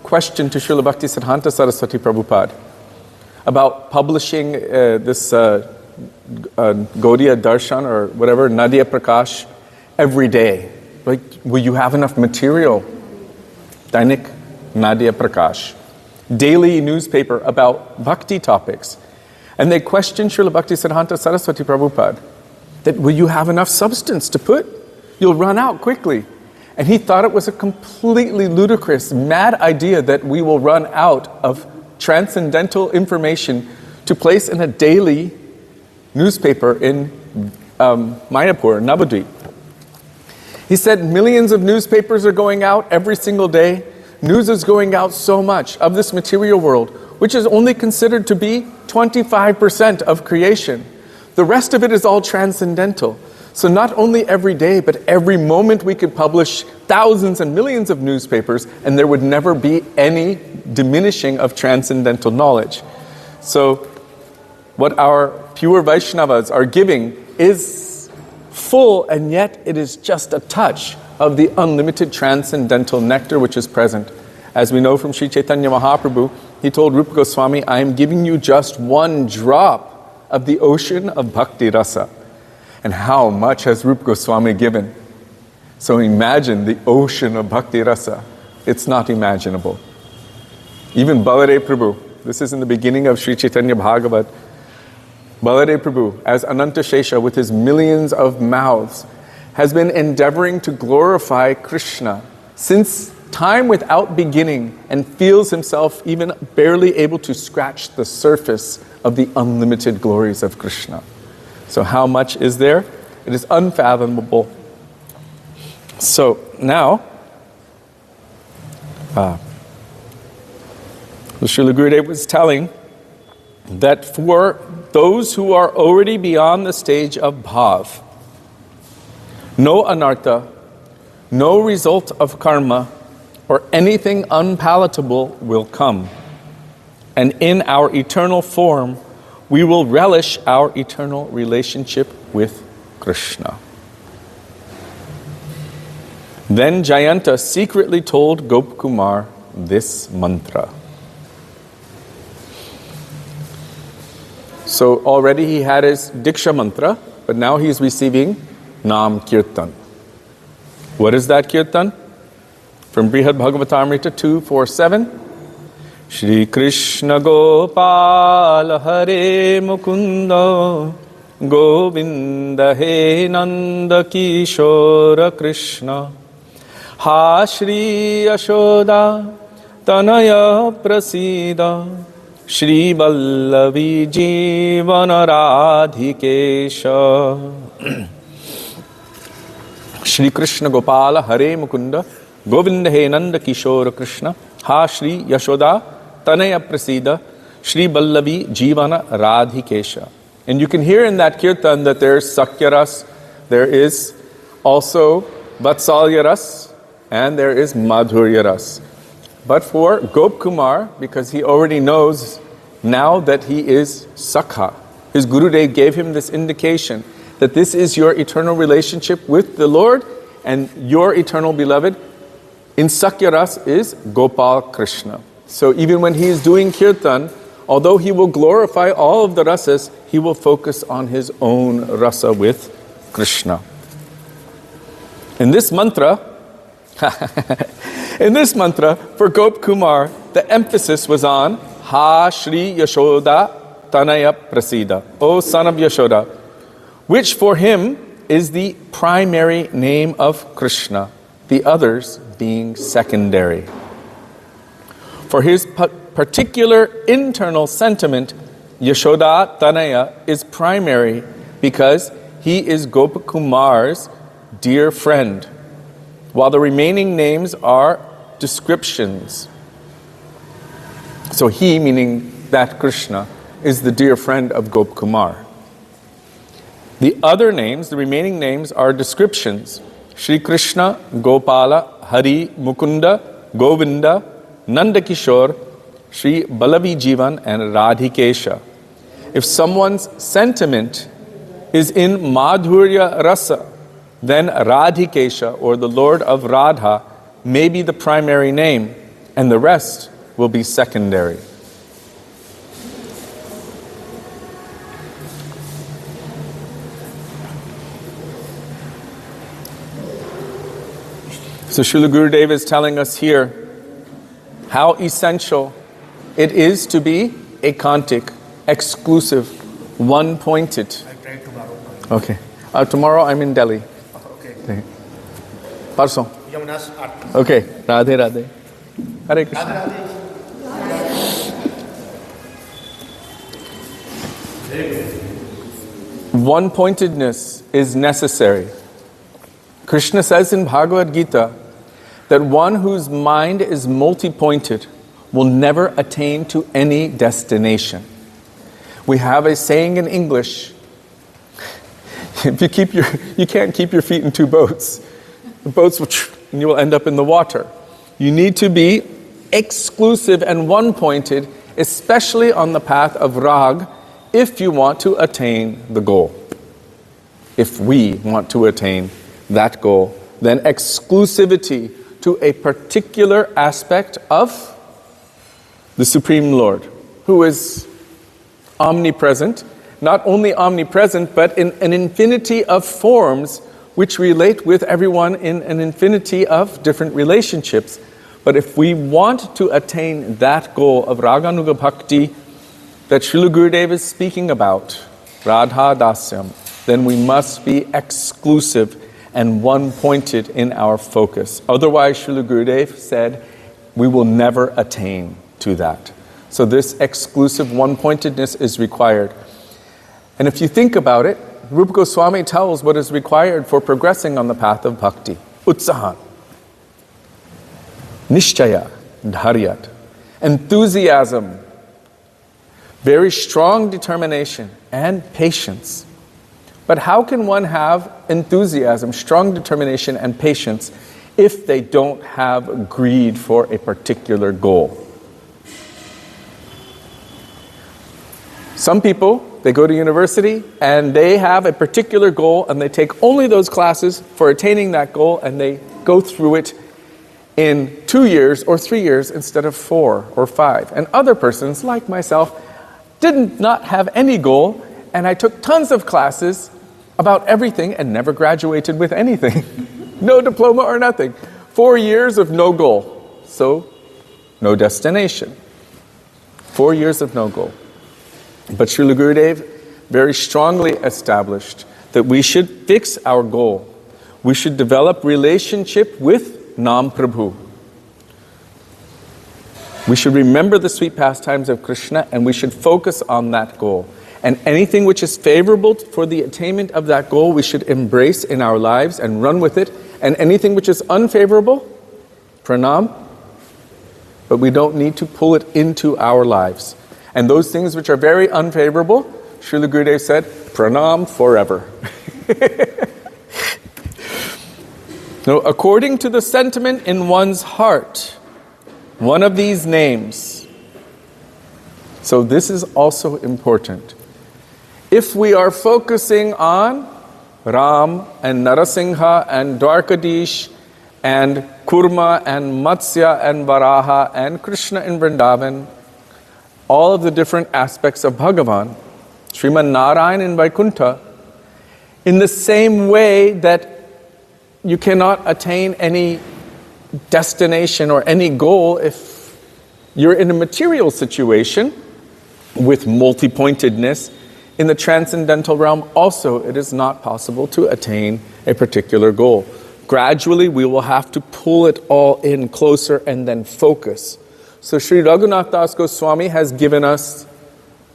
question to Srila Bhaktisiddhanta Saraswati Prabhupada about publishing this Gaudiya Darshan or whatever, Nadia Prakash, every day. Like, will you have enough material? Dainik Nadia Prakash. Daily newspaper about bhakti topics. And they questioned Srila Bhaktisiddhanta Saraswati Prabhupada that will you have enough substance to put? You'll run out quickly. And he thought it was a completely ludicrous, mad idea that we will run out of transcendental information to place in a daily newspaper in Mayapur, Navadvip. He said millions of newspapers are going out every single day. News is going out so much of this material world, which is only considered to be 25% of creation. The rest of it is all transcendental. So not only every day, but every moment we could publish thousands and millions of newspapers, and there would never be any diminishing of transcendental knowledge. So what our pure Vaishnavas are giving is full, and yet it is just a touch of the unlimited transcendental nectar which is present. As we know from Sri Chaitanya Mahaprabhu, he told Rupa Goswami, I am giving you just one drop of the ocean of bhakti rasa. And how much has Rupa Goswami given? So imagine the ocean of bhakti rasa. It's not imaginable. Even Balare Prabhu, this is in the beginning of Sri Chaitanya Bhagavat, Balare Prabhu, as Ananta Shesha with his millions of mouths, has been endeavoring to glorify Krishna since time without beginning, and feels himself even barely able to scratch the surface of the unlimited glories of Krishna. So how much is there? It is unfathomable. So now, the Srila Gurudev was telling that for those who are already beyond the stage of bhav, no anartha, no result of karma, or anything unpalatable will come. And in our eternal form, we will relish our eternal relationship with Krishna. Then Jayanta secretly told Gopkumar this mantra. So already he had his Diksha mantra, but now he's receiving Nam Kirtan. What is that Kirtan? From Brihad Bhagavatamrita 2:4-7. Shri Krishna Gopal Hare Mukunda Govinda He Nanda Kishora Krishna Ha Shri Yashoda Tanaya Prasida Shri Vallavi Jivana Radhikesha. Shri Krishna Gopala Hare Mukunda Govinda He Nanda Kishora Krishna Ha Shri Yashoda Tanaya Prasida Shri Vallavi Jivana Radhikesha. And you can hear in that kirtan that there is Sakyaras, there is also Vatsalyaras, and there is Madhuryaras. But for Gopkumar, because he already knows now that he is Sakha, his Gurudev gave him this indication that this is your eternal relationship with the Lord and your eternal beloved. In Sakyaras is Gopal Krishna. So even when he is doing kirtan, although he will glorify all of the rasas, he will focus on his own rasa with Krishna. In this mantra, for Gopkumar, the emphasis was on Ha Shri Yashoda Tanaya Prasida, O son of Yashoda, which for him is the primary name of Krishna, the others being secondary. For his particular internal sentiment, Yashoda Tanaya is primary because he is Gopakumar's dear friend, while the remaining names are descriptions. So he, meaning that Krishna, is the dear friend of Gopkumar. The other names, the remaining names, are descriptions. Shri Krishna, Gopala, Hari, Mukunda, Govinda, Nandakishore, Shri Balavi Jivan, and Radhikesha. If someone's sentiment is in Madhurya Rasa, then Radhikesha, or the Lord of Radha, may be the primary name, and the rest will be secondary. So Srila Gurudev is telling us here how essential it is to be ekantic, exclusive, one-pointed. I try tomorrow. Okay. Tomorrow I'm in Delhi. Okay. Parson. Yamuna's art. Okay. Radhe Radhe. Hare Krishna. Radhe Radhe. One-pointedness is necessary. Krishna says in Bhagavad Gita that one whose mind is multi-pointed will never attain to any destination. We have a saying in English, if you can't keep your feet in two boats, the boats will, and you will end up in the water. You need to be exclusive and one-pointed, especially on the path of rag, if you want to attain the goal. If we want to attain that goal, then exclusivity to a particular aspect of the Supreme Lord, who is omnipresent, not only omnipresent, but in an infinity of forms which relate with everyone in an infinity of different relationships. But if we want to attain that goal of Raganuga Bhakti that Srila Gurudev is speaking about, Radha Dasyam, then we must be exclusive and one-pointed in our focus. Otherwise, Srila Gurudev said, we will never attain to that. So this exclusive one-pointedness is required. And if you think about it, Rupa Goswami tells what is required for progressing on the path of bhakti. Utsahan, nishchaya, dharyat, enthusiasm, very strong determination, and patience. But how can one have enthusiasm, strong determination, and patience if they don't have greed for a particular goal? Some people, they go to university and they have a particular goal and they take only those classes for attaining that goal and they go through it in 2 years or 3 years instead of 4 or 5. And other persons, like myself, did not have any goal, and I took tons of classes about everything and never graduated with anything. No diploma or nothing. 4 years of no goal. So, no destination. 4 years of no goal. But Srila Gurudev very strongly established that we should fix our goal. We should develop relationship with Nam Prabhu. We should remember the sweet pastimes of Krishna and we should focus on that goal. And anything which is favorable for the attainment of that goal, we should embrace in our lives and run with it. And anything which is unfavorable, pranam, but we don't need to pull it into our lives. And those things which are very unfavorable, Srila Gurudev said, pranam forever. Now, according to the sentiment in one's heart, one of these names. So this is also important. If we are focusing on Ram and Narasingha and Dwarkadish and Kurma and Matsya and Varaha and Krishna in Vrindavan, all of the different aspects of Bhagavan, Sriman Narayan in Vaikuntha, in the same way that you cannot attain any destination or any goal if you're in a material situation with multi-pointedness. In the transcendental realm also it is not possible to attain a particular goal. Gradually we will have to pull it all in closer and then focus. So Sri Raghunath Das Goswami has given us,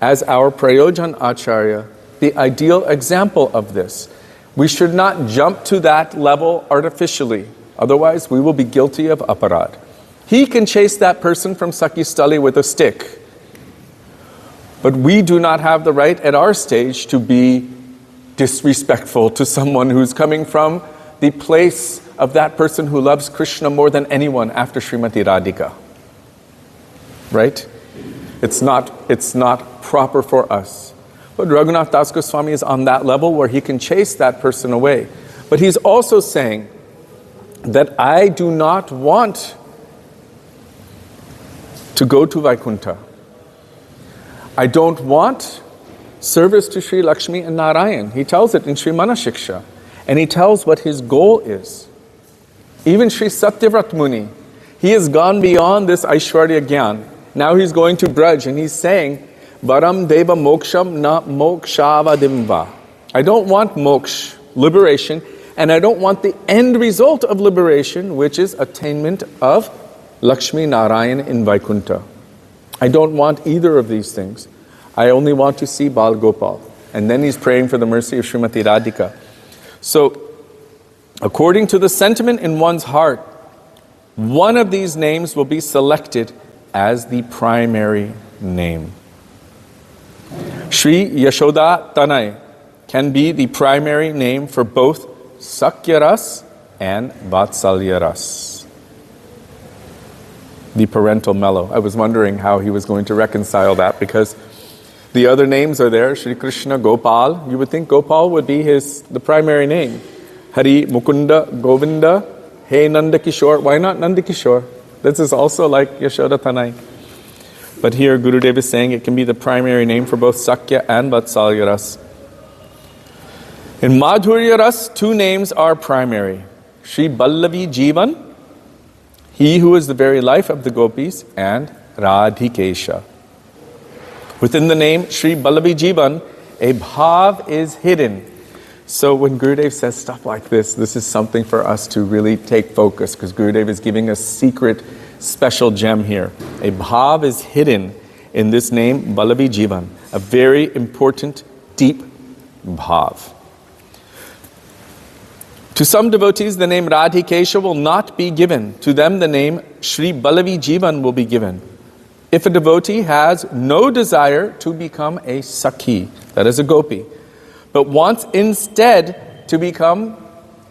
as our Prayojan Acharya, the ideal example of this. We should not jump to that level artificially, otherwise we will be guilty of aparad. He can chase that person from Sakistali with a stick, but we do not have the right at our stage to be disrespectful to someone who's coming from the place of that person who loves Krishna more than anyone after Srimati Radhika. Right? It's not proper for us. But Raghunath Das Goswami is on that level where he can chase that person away. But he's also saying that I do not want to go to Vaikuntha. I don't want service to Sri Lakshmi and Narayan. He tells it in Sri Manashiksha. And he tells what his goal is. Even Sri Satyavrat Muni, he has gone beyond this Aishwarya Gyan. Now he's going to Braj and he's saying, Varam Deva Moksham na Mokshavadim. I don't want moksha, liberation, and I don't want the end result of liberation, which is attainment of Lakshmi Narayan in Vaikuntha. I don't want either of these things. I only want to see Bal Gopal. And then he's praying for the mercy of Srimati Radhika. So, according to the sentiment in one's heart, one of these names will be selected as the primary name. Shri Yashoda Tanai can be the primary name for both Sakya Ras and Vatsalya Ras. The parental mellow. I was wondering how he was going to reconcile that because the other names are there. Shri Krishna, Gopal. You would think Gopal would be the primary name. Hari, Mukunda, Govinda, Hey Nanda Kishore. Why not Nanda Kishore? This is also like Yashoda Tanai. But here Gurudev is saying it can be the primary name for both Sakya and Vatsalya Ras. In Madhurya Ras, two names are primary. Shri Ballavi Jivan, he who is the very life of the gopis, and Radhikesha. Within the name Shri Ballavi Jivan, a bhav is hidden. So when Gurudev says stuff like this is something for us to really take focus, because Gurudev is giving us secret, special gem here. A bhav is hidden in this name, Ballavi Jivan, a very important, deep bhav. To some devotees, the name Radhikesha will not be given. To them, the name Sri Ballavi Jivan will be given. If a devotee has no desire to become a Sakhi, that is a gopi, but wants instead to become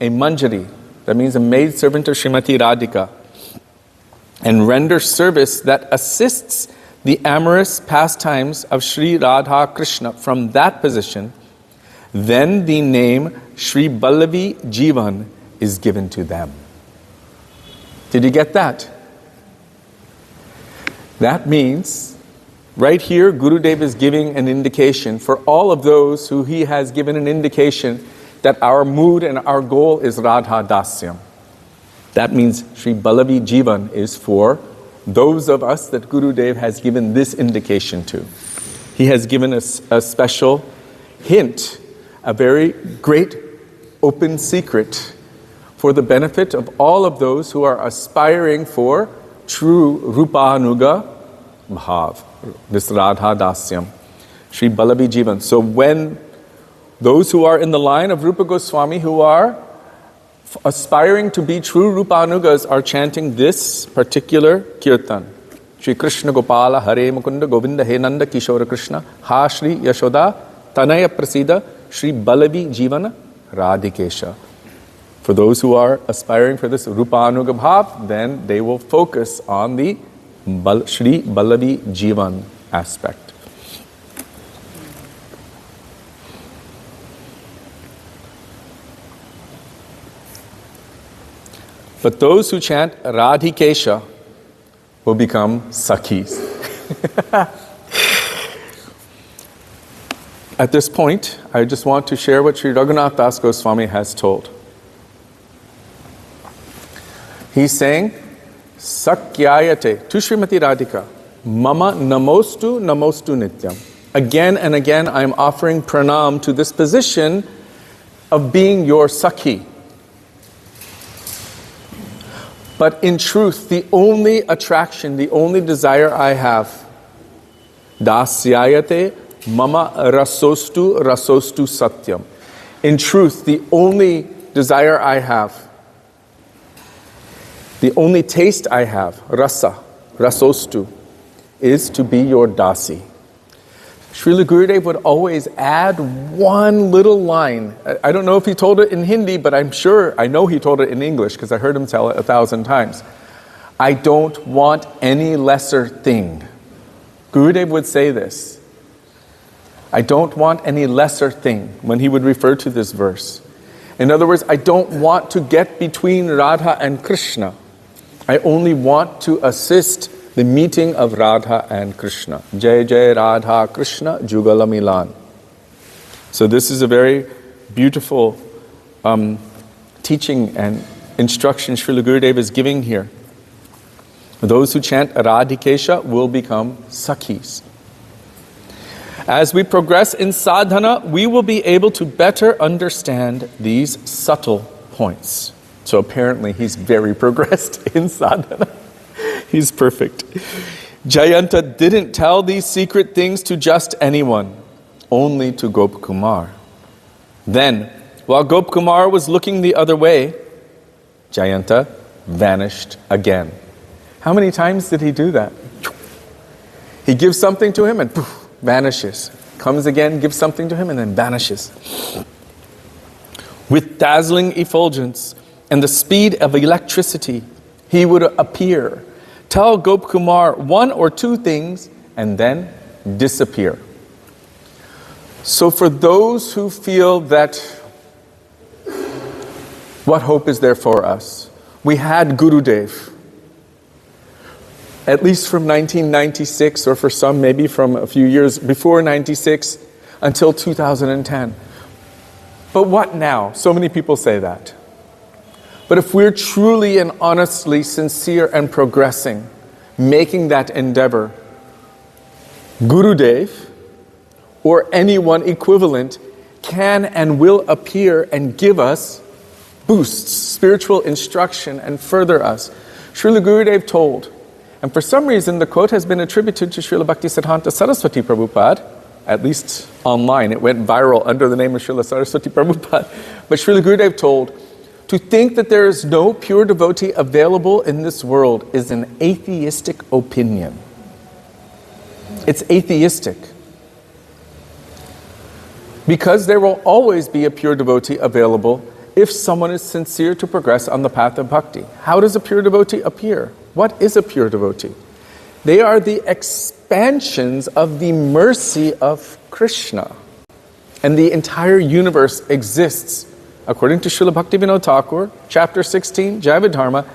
a Manjari, that means a maidservant of Srimati Radhika, and render service that assists the amorous pastimes of Sri Radha Krishna from that position, then the name Sri Ballavi Jivan is given to them. Did you get that? That means, right here, Gurudev is giving an indication for all of those who he has given an indication that our mood and our goal is Radha Dasyam. That means Sri Ballavi Jivan is for those of us that Gurudev has given this indication to. He has given us a special hint, a very great open secret for the benefit of all of those who are aspiring for true Rupanuga Bhav, this Radha Dasyam, Sri Ballavi Jivan. So when those who are in the line of Rupa Goswami who are aspiring to be true Rupanugas are chanting this particular kirtan. Shri Krishna Gopala Hare Mukunda Govinda He Nanda Kishora Krishna Ha Shri Yashoda Tanaya Prasida Shri Ballavi Jivana Radhikesha. For those who are aspiring for this Rupanuga Bhav, then they will focus on the Shri Ballavi Jivan aspect. But those who chant Radhikesha will become Sakhis. At this point, I just want to share what Sri Raghunath Das Goswami has told. He's saying, Sakyayate to Srimati Radhika, Mama Namostu Namostu Nityam. Again and again, I am offering pranam to this position of being your Sakhi. But in truth, the only attraction, the only desire I have, Dasyayate Mama Rasostu Rasostu Satyam. In truth, the only desire I have, the only taste I have, rasa, rasostu, is to be your dasi. Srila Gurudev would always add one little line. I don't know if he told it in Hindi, but I know he told it in English because I heard him tell it 1,000 times. I don't want any lesser thing. Gurudev would say this. I don't want any lesser thing when he would refer to this verse. In other words, I don't want to get between Radha and Krishna. I only want to assist the meeting of Radha and Krishna. Jai Jai Radha Krishna Jugala Milan. So this is a very beautiful teaching and instruction Srila Gurudev is giving here. Those who chant Radhikesha will become Sakhis. As we progress in sadhana, we will be able to better understand these subtle points. So apparently he's very progressed in sadhana. He's perfect. Jayanta didn't tell these secret things to just anyone, only to Gopkumar. Then, while Gopkumar was looking the other way, Jayanta vanished again. How many times did he do that? He gives something to him and poof, vanishes. Comes again, gives something to him and then vanishes. With dazzling effulgence and the speed of electricity, he would appear, tell Gopkumar one or two things, and then disappear. So for those who feel that, what hope is there for us? We had Gurudev, at least from 1996, or for some maybe from a few years before 96 until 2010. But what now? So many people say that. But if we're truly and honestly sincere and progressing, making that endeavor, Gurudev or anyone equivalent can and will appear and give us boosts, spiritual instruction, and further us. Srila Gurudev told, and for some reason the quote has been attributed to Srila Bhaktisiddhanta Saraswati Prabhupada, at least online. It went viral under the name of Srila Saraswati Prabhupada. But Srila Gurudev told, To think that there is no pure devotee available in this world is an atheistic opinion. It's atheistic. Because there will always be a pure devotee available if someone is sincere to progress on the path of bhakti. How does a pure devotee appear? What is a pure devotee? They are the expansions of the mercy of Krishna. And the entire universe exists, according to Srila Bhaktivinoda Thakur, chapter 16, Jaiva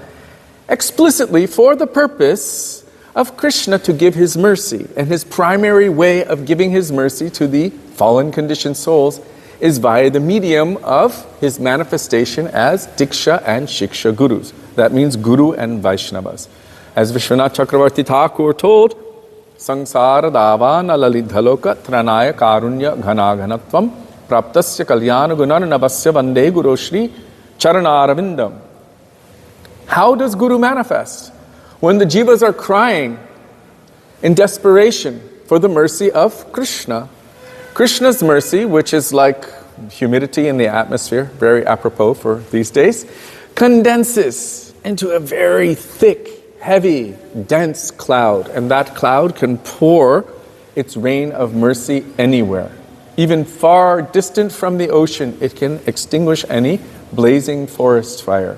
explicitly for the purpose of Krishna to give his mercy. And his primary way of giving his mercy to the fallen conditioned souls is via the medium of his manifestation as Diksha and Shiksha Gurus. That means Guru and Vaishnavas. As Vishwanath Chakravarti Thakur told, Sangsara Davana Lalidhaloka Tranaya Karunya Ghanaganatvam Praptasya Kalyana Gunanavasya Vande Guru Shri Charanaravindam. How does Guru manifest? When the jivas are crying in desperation for the mercy of Krishna. Krishna's mercy, which is like humidity in the atmosphere, very apropos for these days, condenses into a very thick, heavy, dense cloud. And that cloud can pour its rain of mercy anywhere. Even far distant from the ocean, it can extinguish any blazing forest fire.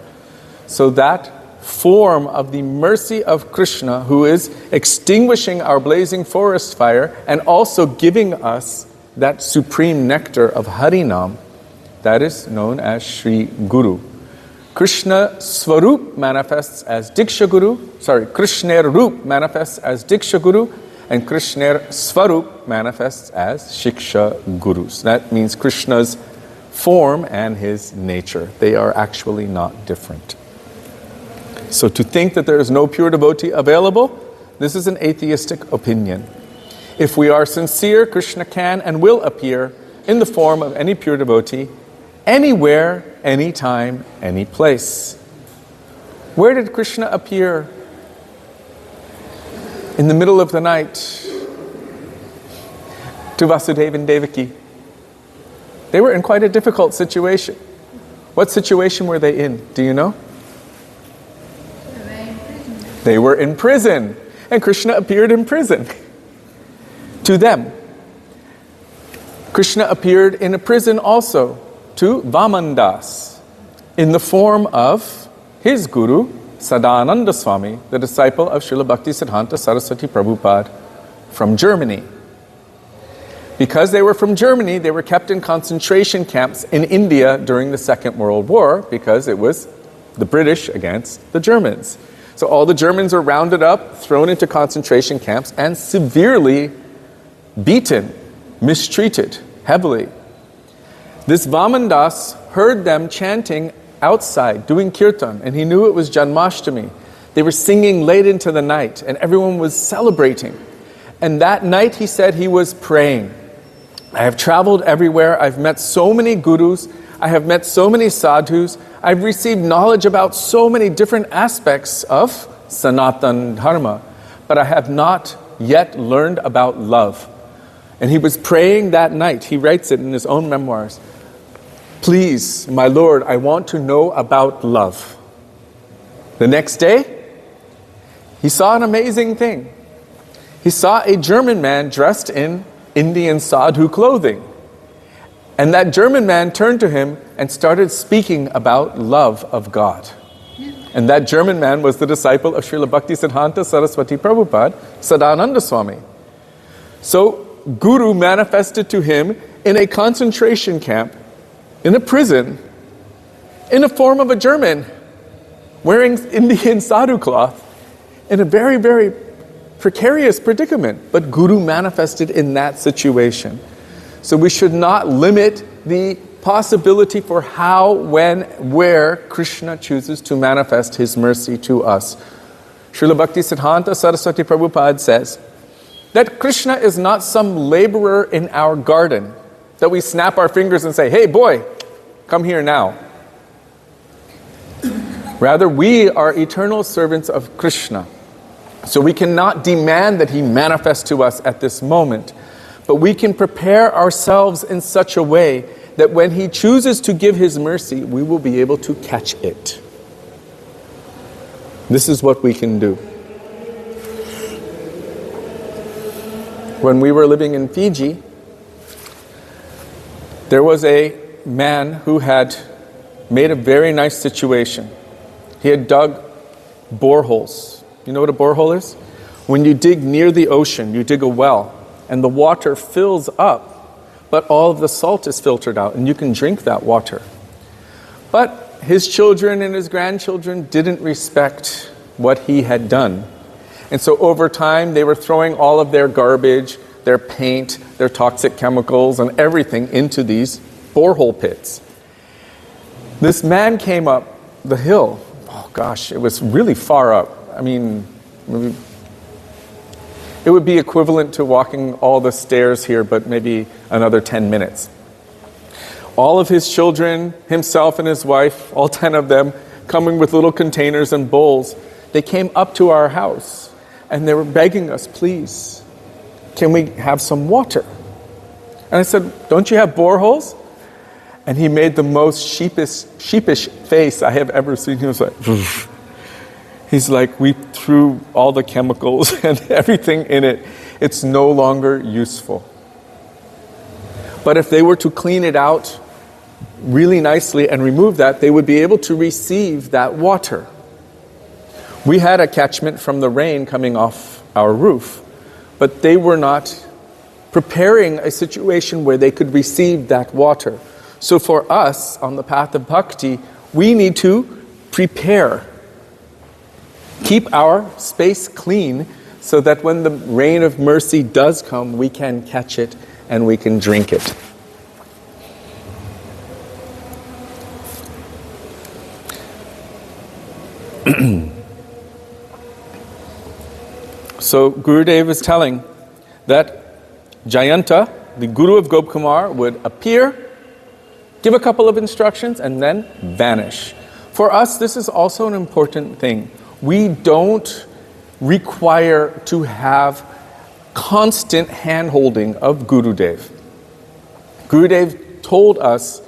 So that form of the mercy of Krishna, who is extinguishing our blazing forest fire and also giving us that supreme nectar of Harinam, that is known as Sri Guru. Krishna Swarup manifests as Diksha Guru, Krishner Rup manifests as Diksha Guru, and Krishner Swarup manifests as Shiksha Gurus. That means Krishna's form and his nature. They are actually not different. So to think that there is no pure devotee available, this is an atheistic opinion. If we are sincere, Krishna can and will appear in the form of any pure devotee, anywhere, anytime, any place. Where did Krishna appear? In the middle of the night to Vasudeva and Devaki. They were in quite a difficult situation. What situation were they in? Do you know? They were in prison. And Krishna appeared in prison to them. Krishna appeared in a prison also to Vamandas in the form of his guru, Sadananda Swami, the disciple of Srila Bhaktisiddhanta Saraswati Prabhupada from Germany. Because they were from Germany, they were kept in concentration camps in India during the Second World War because it was the British against the Germans. So all the Germans were rounded up, thrown into concentration camps, and severely beaten, mistreated, heavily. This Vamandas heard them chanting outside, doing kirtan, and he knew it was Janmashtami. They were singing late into the night, and everyone was celebrating. And that night he said he was praying. I have traveled everywhere, I've met so many gurus, I have met so many sadhus, I've received knowledge about so many different aspects of Sanatan Dharma, but I have not yet learned about love. And he was praying that night. He writes it in his own memoirs. Please, my Lord, I want to know about love. The next day, he saw an amazing thing. He saw a German man dressed in Indian sadhu clothing. And that German man turned to him and started speaking about love of God. And that German man was the disciple of Srila Bhaktisiddhanta Saraswati Prabhupada, Sadananda Swami. So Guru manifested to him in a concentration camp, in a prison, in the form of a German, wearing Indian sadhu cloth, in a very, very precarious predicament. But Guru manifested in that situation. So we should not limit the possibility for how, when, where Krishna chooses to manifest his mercy to us. Srila Bhaktisiddhanta Saraswati Prabhupada says that Krishna is not some laborer in our garden that we snap our fingers and say, hey boy, come here now. Rather, we are eternal servants of Krishna. So we cannot demand that he manifest to us at this moment, but we can prepare ourselves in such a way that when He chooses to give His mercy, we will be able to catch it. This is what we can do. When we were living in Fiji, there was a man who had made a very nice situation. He had dug boreholes. You know what a borehole is? When you dig near the ocean, you dig a well, and the water fills up, but all of the salt is filtered out, and you can drink that water. But his children and his grandchildren didn't respect what he had done. And so over time, they were throwing all of their garbage, their paint, their toxic chemicals, and everything into these borehole pits. This man came up the hill. Oh gosh, it was really far up. I mean, it would be equivalent to walking all the stairs here, but maybe another 10 minutes. All of his children, himself and his wife, all 10 of them, coming with little containers and bowls, they came up to our house and they were begging us, please, can we have some water? And I said, don't you have boreholes? And he made the most sheepish face I have ever seen. He was like, he's like, we threw all the chemicals and everything in it. It's no longer useful. But if they were to clean it out really nicely and remove that, they would be able to receive that water. We had a catchment from the rain coming off our roof, but they were not preparing a situation where they could receive that water. So for us, on the path of bhakti, we need to prepare. Keep our space clean so that when the rain of mercy does come, we can catch it and we can drink it. So Gurudev is telling that Jayanta, the Guru of Gopkumar, would appear, give a couple of instructions, and then vanish. For us, this is also an important thing. We don't require to have constant hand-holding of Gurudev. Gurudev told us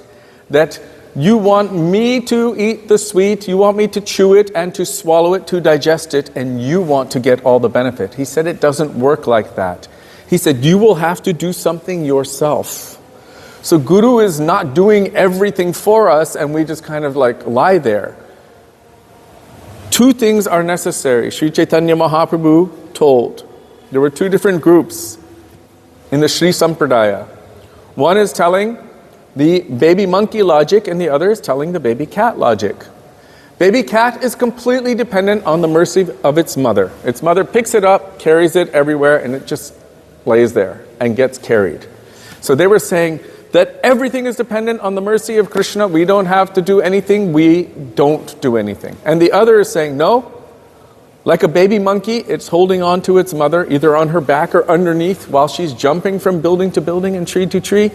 that you want me to eat the sweet, you want me to chew it and to swallow it, to digest it, and you want to get all the benefit. He said it doesn't work like that. He said you will have to do something yourself. So Guru is not doing everything for us and we just kind of like lie there. Two things are necessary. Sri Chaitanya Mahaprabhu told. There were two different groups in the Sri Sampradaya. One is telling the baby monkey logic and the other is telling the baby cat logic. Baby cat is completely dependent on the mercy of its mother. Its mother picks it up, carries it everywhere, and it just lays there and gets carried. So they were saying that everything is dependent on the mercy of Krishna. We don't have to do anything. We don't do anything. And the other is saying, no, like a baby monkey, it's holding on to its mother, either on her back or underneath, while she's jumping from building to building and tree to tree.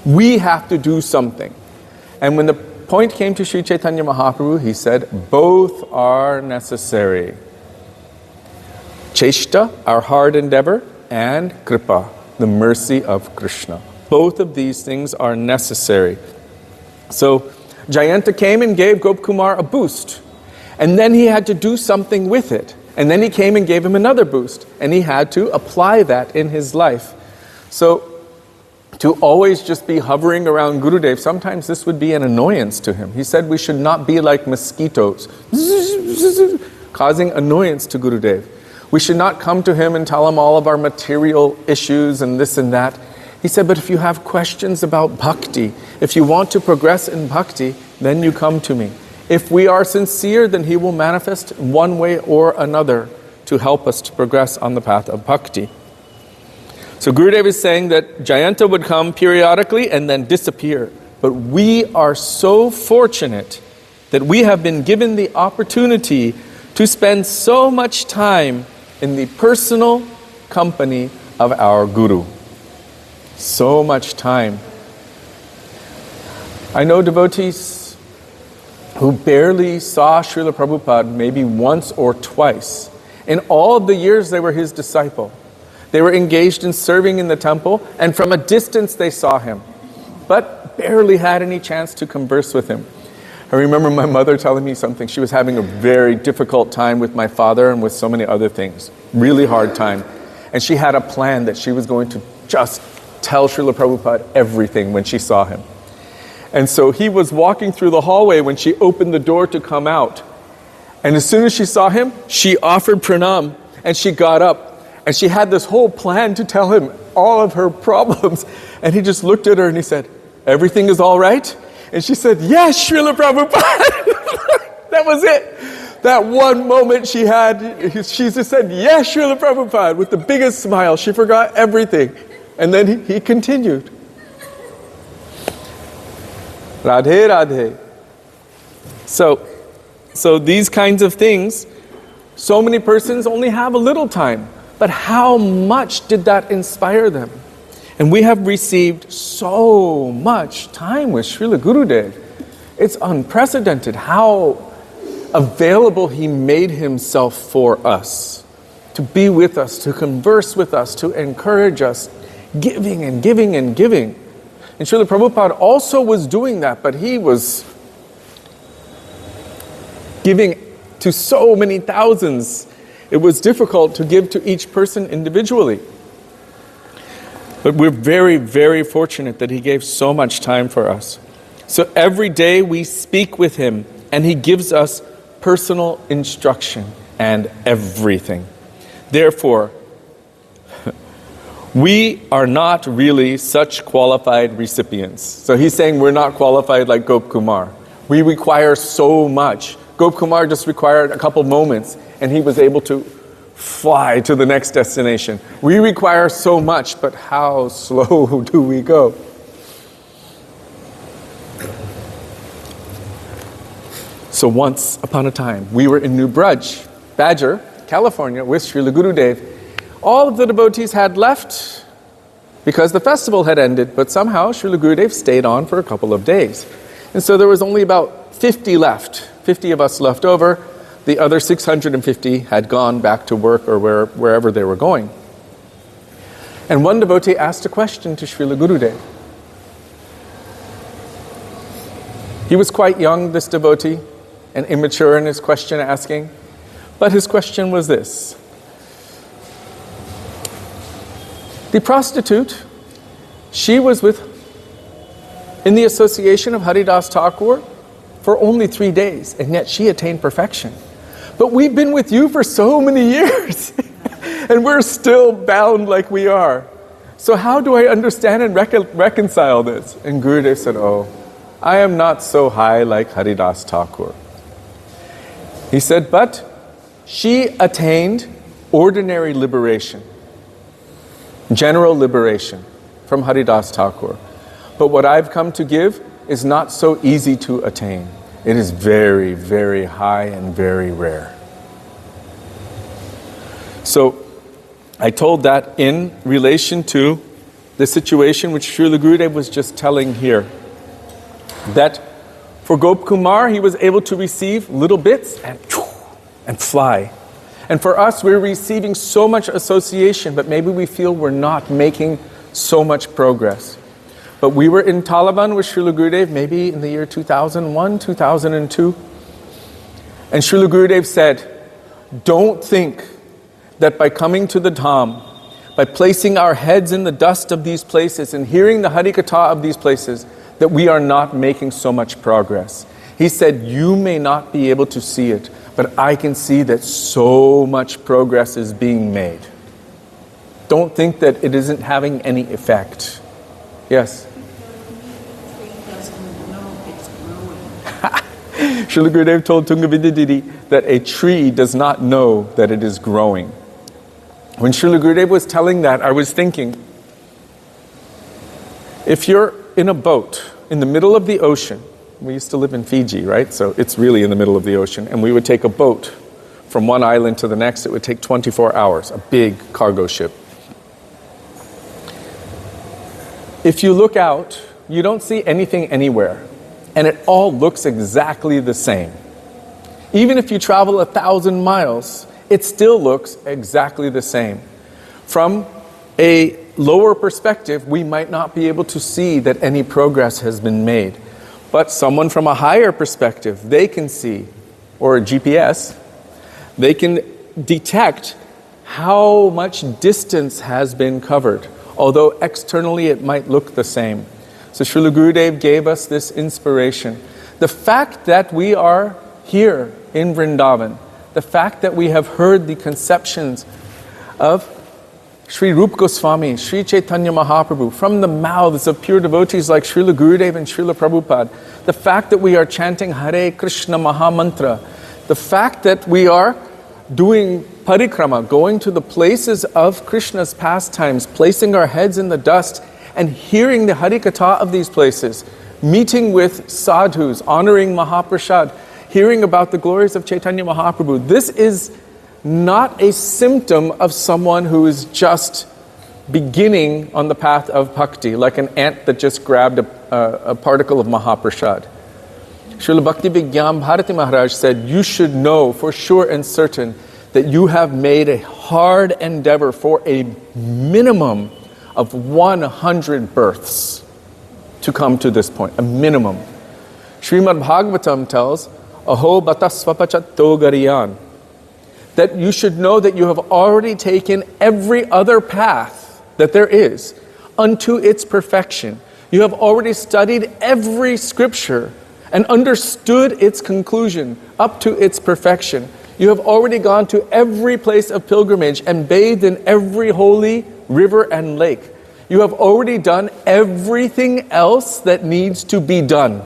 We have to do something. And when the point came to Sri Chaitanya Mahaprabhu, he said, both are necessary. Cheshta, our hard endeavor, and kripa, the mercy of Krishna. Both of these things are necessary. So Jayanta came and gave Gopkumar a boost. And then he had to do something with it. And then he came and gave him another boost. And he had to apply that in his life. So to always just be hovering around Gurudev, sometimes this would be an annoyance to him. He said we should not be like mosquitoes, causing annoyance to Gurudev. We should not come to him and tell him all of our material issues and this and that. He said, but if you have questions about bhakti, if you want to progress in bhakti, then you come to me. If we are sincere, then he will manifest one way or another to help us to progress on the path of bhakti. So Gurudev is saying that Jayanta would come periodically and then disappear. But we are so fortunate that we have been given the opportunity to spend so much time in the personal company of our Guru. So much time. I know devotees who barely saw Srila Prabhupada maybe once or twice. In all of the years they were his disciple. They were engaged in serving in the temple, and from a distance they saw him. but barely had any chance to converse with him. I remember my mother telling me something. She was having a very difficult time with my father and with so many other things. Really hard time. And she had a plan that she was going to just tell Srila Prabhupada everything when she saw him. And so he was walking through the hallway when she opened the door to come out. And as soon as she saw him, she offered pranam and she got up. And she had this whole plan to tell him all of her problems. And he just looked at her and he said, "Everything is all right?" And she said, "Yes, Srila Prabhupada." That was it. That one moment she had, she just said, "Yes, Srila Prabhupada," with the biggest smile. She forgot everything. And then he continued. Radhe Radhe. So these kinds of things, so many persons only have a little time. But how much did that inspire them? And we have received so much time with Srila Gurudev. It's unprecedented how available he made himself for us, to be with us, to converse with us, to encourage us, giving and giving and giving. And Srila Prabhupada also was doing that, but he was giving to so many thousands. It was difficult to give to each person individually. But we're very, very fortunate that he gave so much time for us. So every day we speak with him and he gives us personal instruction and everything. Therefore, we are not really such qualified recipients. So he's saying we're not qualified like Gop Kumar. We require so much. Gop Kumar just required a couple moments and he was able to fly to the next destination. We require so much, but how slow do we go? So once upon a time, we were in New Badger, California, with Srila Gurudev. All of the devotees had left because the festival had ended, but somehow Srila Gurudev stayed on for a couple of days. And so there was only about 50 left, 50 of us left over. The other 650 had gone back to work or wherever they were going. And one devotee asked a question to Srila Gurudev. He was quite young, this devotee, and immature in his question asking. But his question was this. The prostitute, she was in the association of Haridas Thakur for only 3 days, and yet she attained perfection. But we've been with you for so many years, and we're still bound like we are. So how do I understand and reconcile this? And Gurudev said, "Oh, I am not so high like Haridas Thakur." He said, but she attained ordinary liberation, general liberation from Haridas Thakur. But what I've come to give is not so easy to attain. It is very, very high and very rare. So I told that in relation to the situation which Srila Gurudev was just telling here. That for Gop Kumar, he was able to receive little bits and fly. And for us, we're receiving so much association, but maybe we feel we're not making so much progress. But we were in Taliban with Srila Gurudev maybe in the year 2001, 2002. And Srila Gurudev said, don't think that by coming to the Dham, by placing our heads in the dust of these places and hearing the Harikatha of these places, that we are not making so much progress. He said, you may not be able to see it, but I can see that so much progress is being made. Don't think that it isn't having any effect. Yes? Srila Gurudev told Tunga Vidyadidi that a tree does not know that it is growing. When Srila Gurudev was telling that, I was thinking, if you're in a boat in the middle of the ocean, we used to live in Fiji, right? So it's really in the middle of the ocean, and we would take a boat from one island to the next. It would take 24 hours, a big cargo ship. If you look out, you don't see anything anywhere. And it all looks exactly the same. Even if you travel 1,000 miles, it still looks exactly the same. From a lower perspective, we might not be able to see that any progress has been made. But someone from a higher perspective, they can see, or a GPS, they can detect how much distance has been covered, although externally it might look the same. So Srila Gurudev gave us this inspiration. The fact that we are here in Vrindavan, the fact that we have heard the conceptions of Sri Rupa Goswami, Sri Chaitanya Mahaprabhu, from the mouths of pure devotees like Srila Gurudev and Srila Prabhupada, the fact that we are chanting Hare Krishna Mahamantra, the fact that we are doing parikrama, going to the places of Krishna's pastimes, placing our heads in the dust and hearing the Harikatha of these places, meeting with sadhus, honoring Mahaprasad, hearing about the glories of Chaitanya Mahaprabhu. This is not a symptom of someone who is just beginning on the path of bhakti, like an ant that just grabbed a particle of Mahaprasad. Srila Bhakti Vigyam Bharati Maharaj said, you should know for sure and certain that you have made a hard endeavor for a minimum of 100 births to come to this point, a minimum. Srimad Bhagavatam tells, Aho batasvapachat togariyan, that you should know that you have already taken every other path that there is unto its perfection. You have already studied every scripture and understood its conclusion up to its perfection. You have already gone to every place of pilgrimage and bathed in every holy river and lake. You have already done everything else that needs to be done.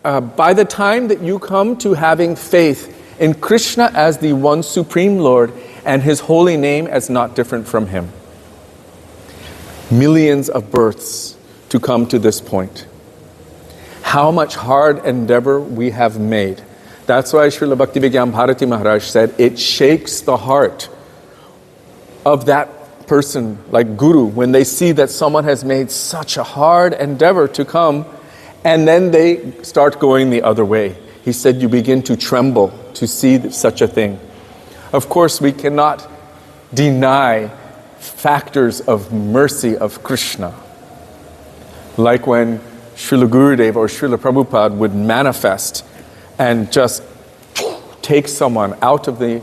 By the time that you come to having faith in Krishna as the one supreme Lord and His holy name as not different from Him. Millions of births to come to this point. How much hard endeavor we have made. That's why Srila Bhaktivedanta Bharati Maharaj said, it shakes the heart of that person, like Guru, when they see that someone has made such a hard endeavor to come, and then they start going the other way. He said, you begin to tremble to see such a thing. Of course, we cannot deny factors of mercy of Krishna. Like when Srila Gurudev or Srila Prabhupada would manifest and just take someone out of the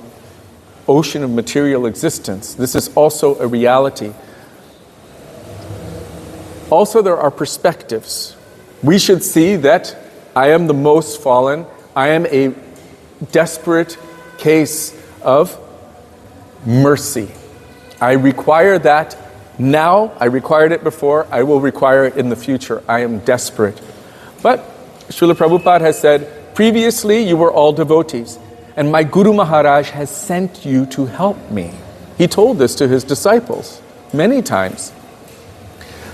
ocean of material existence. This is also a reality. Also, there are perspectives. We should see that I am the most fallen. I am a desperate case of mercy. I require that now. I required it before. I will require it in the future. I am desperate. But Srila Prabhupada has said, previously you were all devotees, and my Guru Maharaj has sent you to help me. He told this to his disciples many times.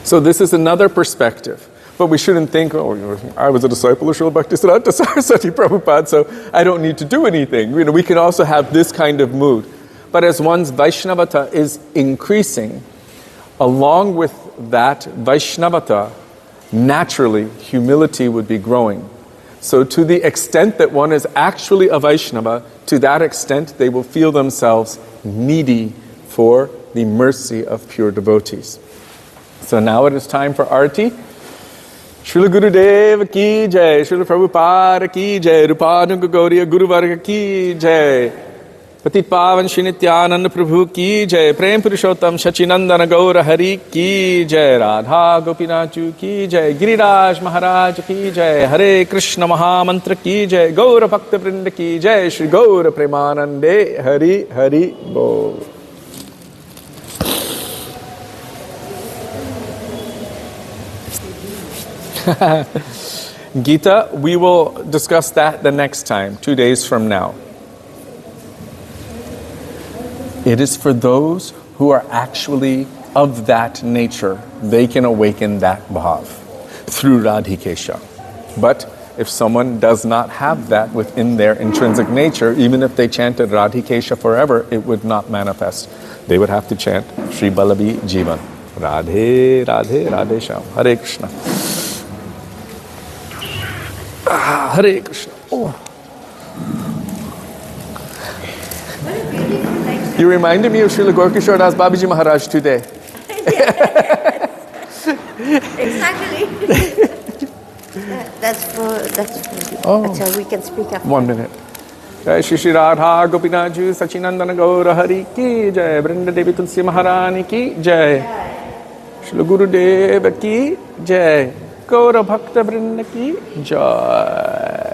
So this is another perspective. But we shouldn't think, I was a disciple of Srila Bhaktisiddhanta Saraswati Prabhupada, so I don't need to do anything. We can also have this kind of mood. But as one's Vaishnavata is increasing, along with that Vaishnavata, naturally humility would be growing. So to the extent that one is actually a Vaishnava, to that extent they will feel themselves needy for the mercy of pure devotees. So now it is time for Arati. Srila Gurudev ki jai, Srila Prabhupada ki jai, Rupanuga Gauriya Guru Varga ki jai, Patit Pavan Shri Nityananda Prabhu ki jai, Prem Purushottam Shachinandana Gaura Hari ki jai, Radha Gopinachu ki jai, Giriraj Maharaj ki jai, Hare Krishna Mahamantra ki jai, Gaura Bhakta Vrinda ki jai, Shri Gaura Premanande Hari Hari Bol. Gita, we will discuss that the next time, 2 days from now. It is for those who are actually of that nature. They can awaken that bhav through Radhikesha. But if someone does not have that within their intrinsic nature, even if they chanted Radhikesha forever, it would not manifest. They would have to chant Shri Balabi Jivan. Radhe, Radhe, Radhe Sham. Hare Krishna. Hare Krishna. Oh. What a beautiful light. You reminded me of Srila Gorkishore Das Babaji Maharaj today. Exactly. That's for Oh. that's how we can speak up. 1 minute. Jai Shri Shri Radha Gopinaju Sachinandana Gaura Hari Ki Jai Vrinda Devi Tulsi Maharani Ki Jai Shri Gurudev Ki Jai Gaura Bhakta Vrinda Ki Jai.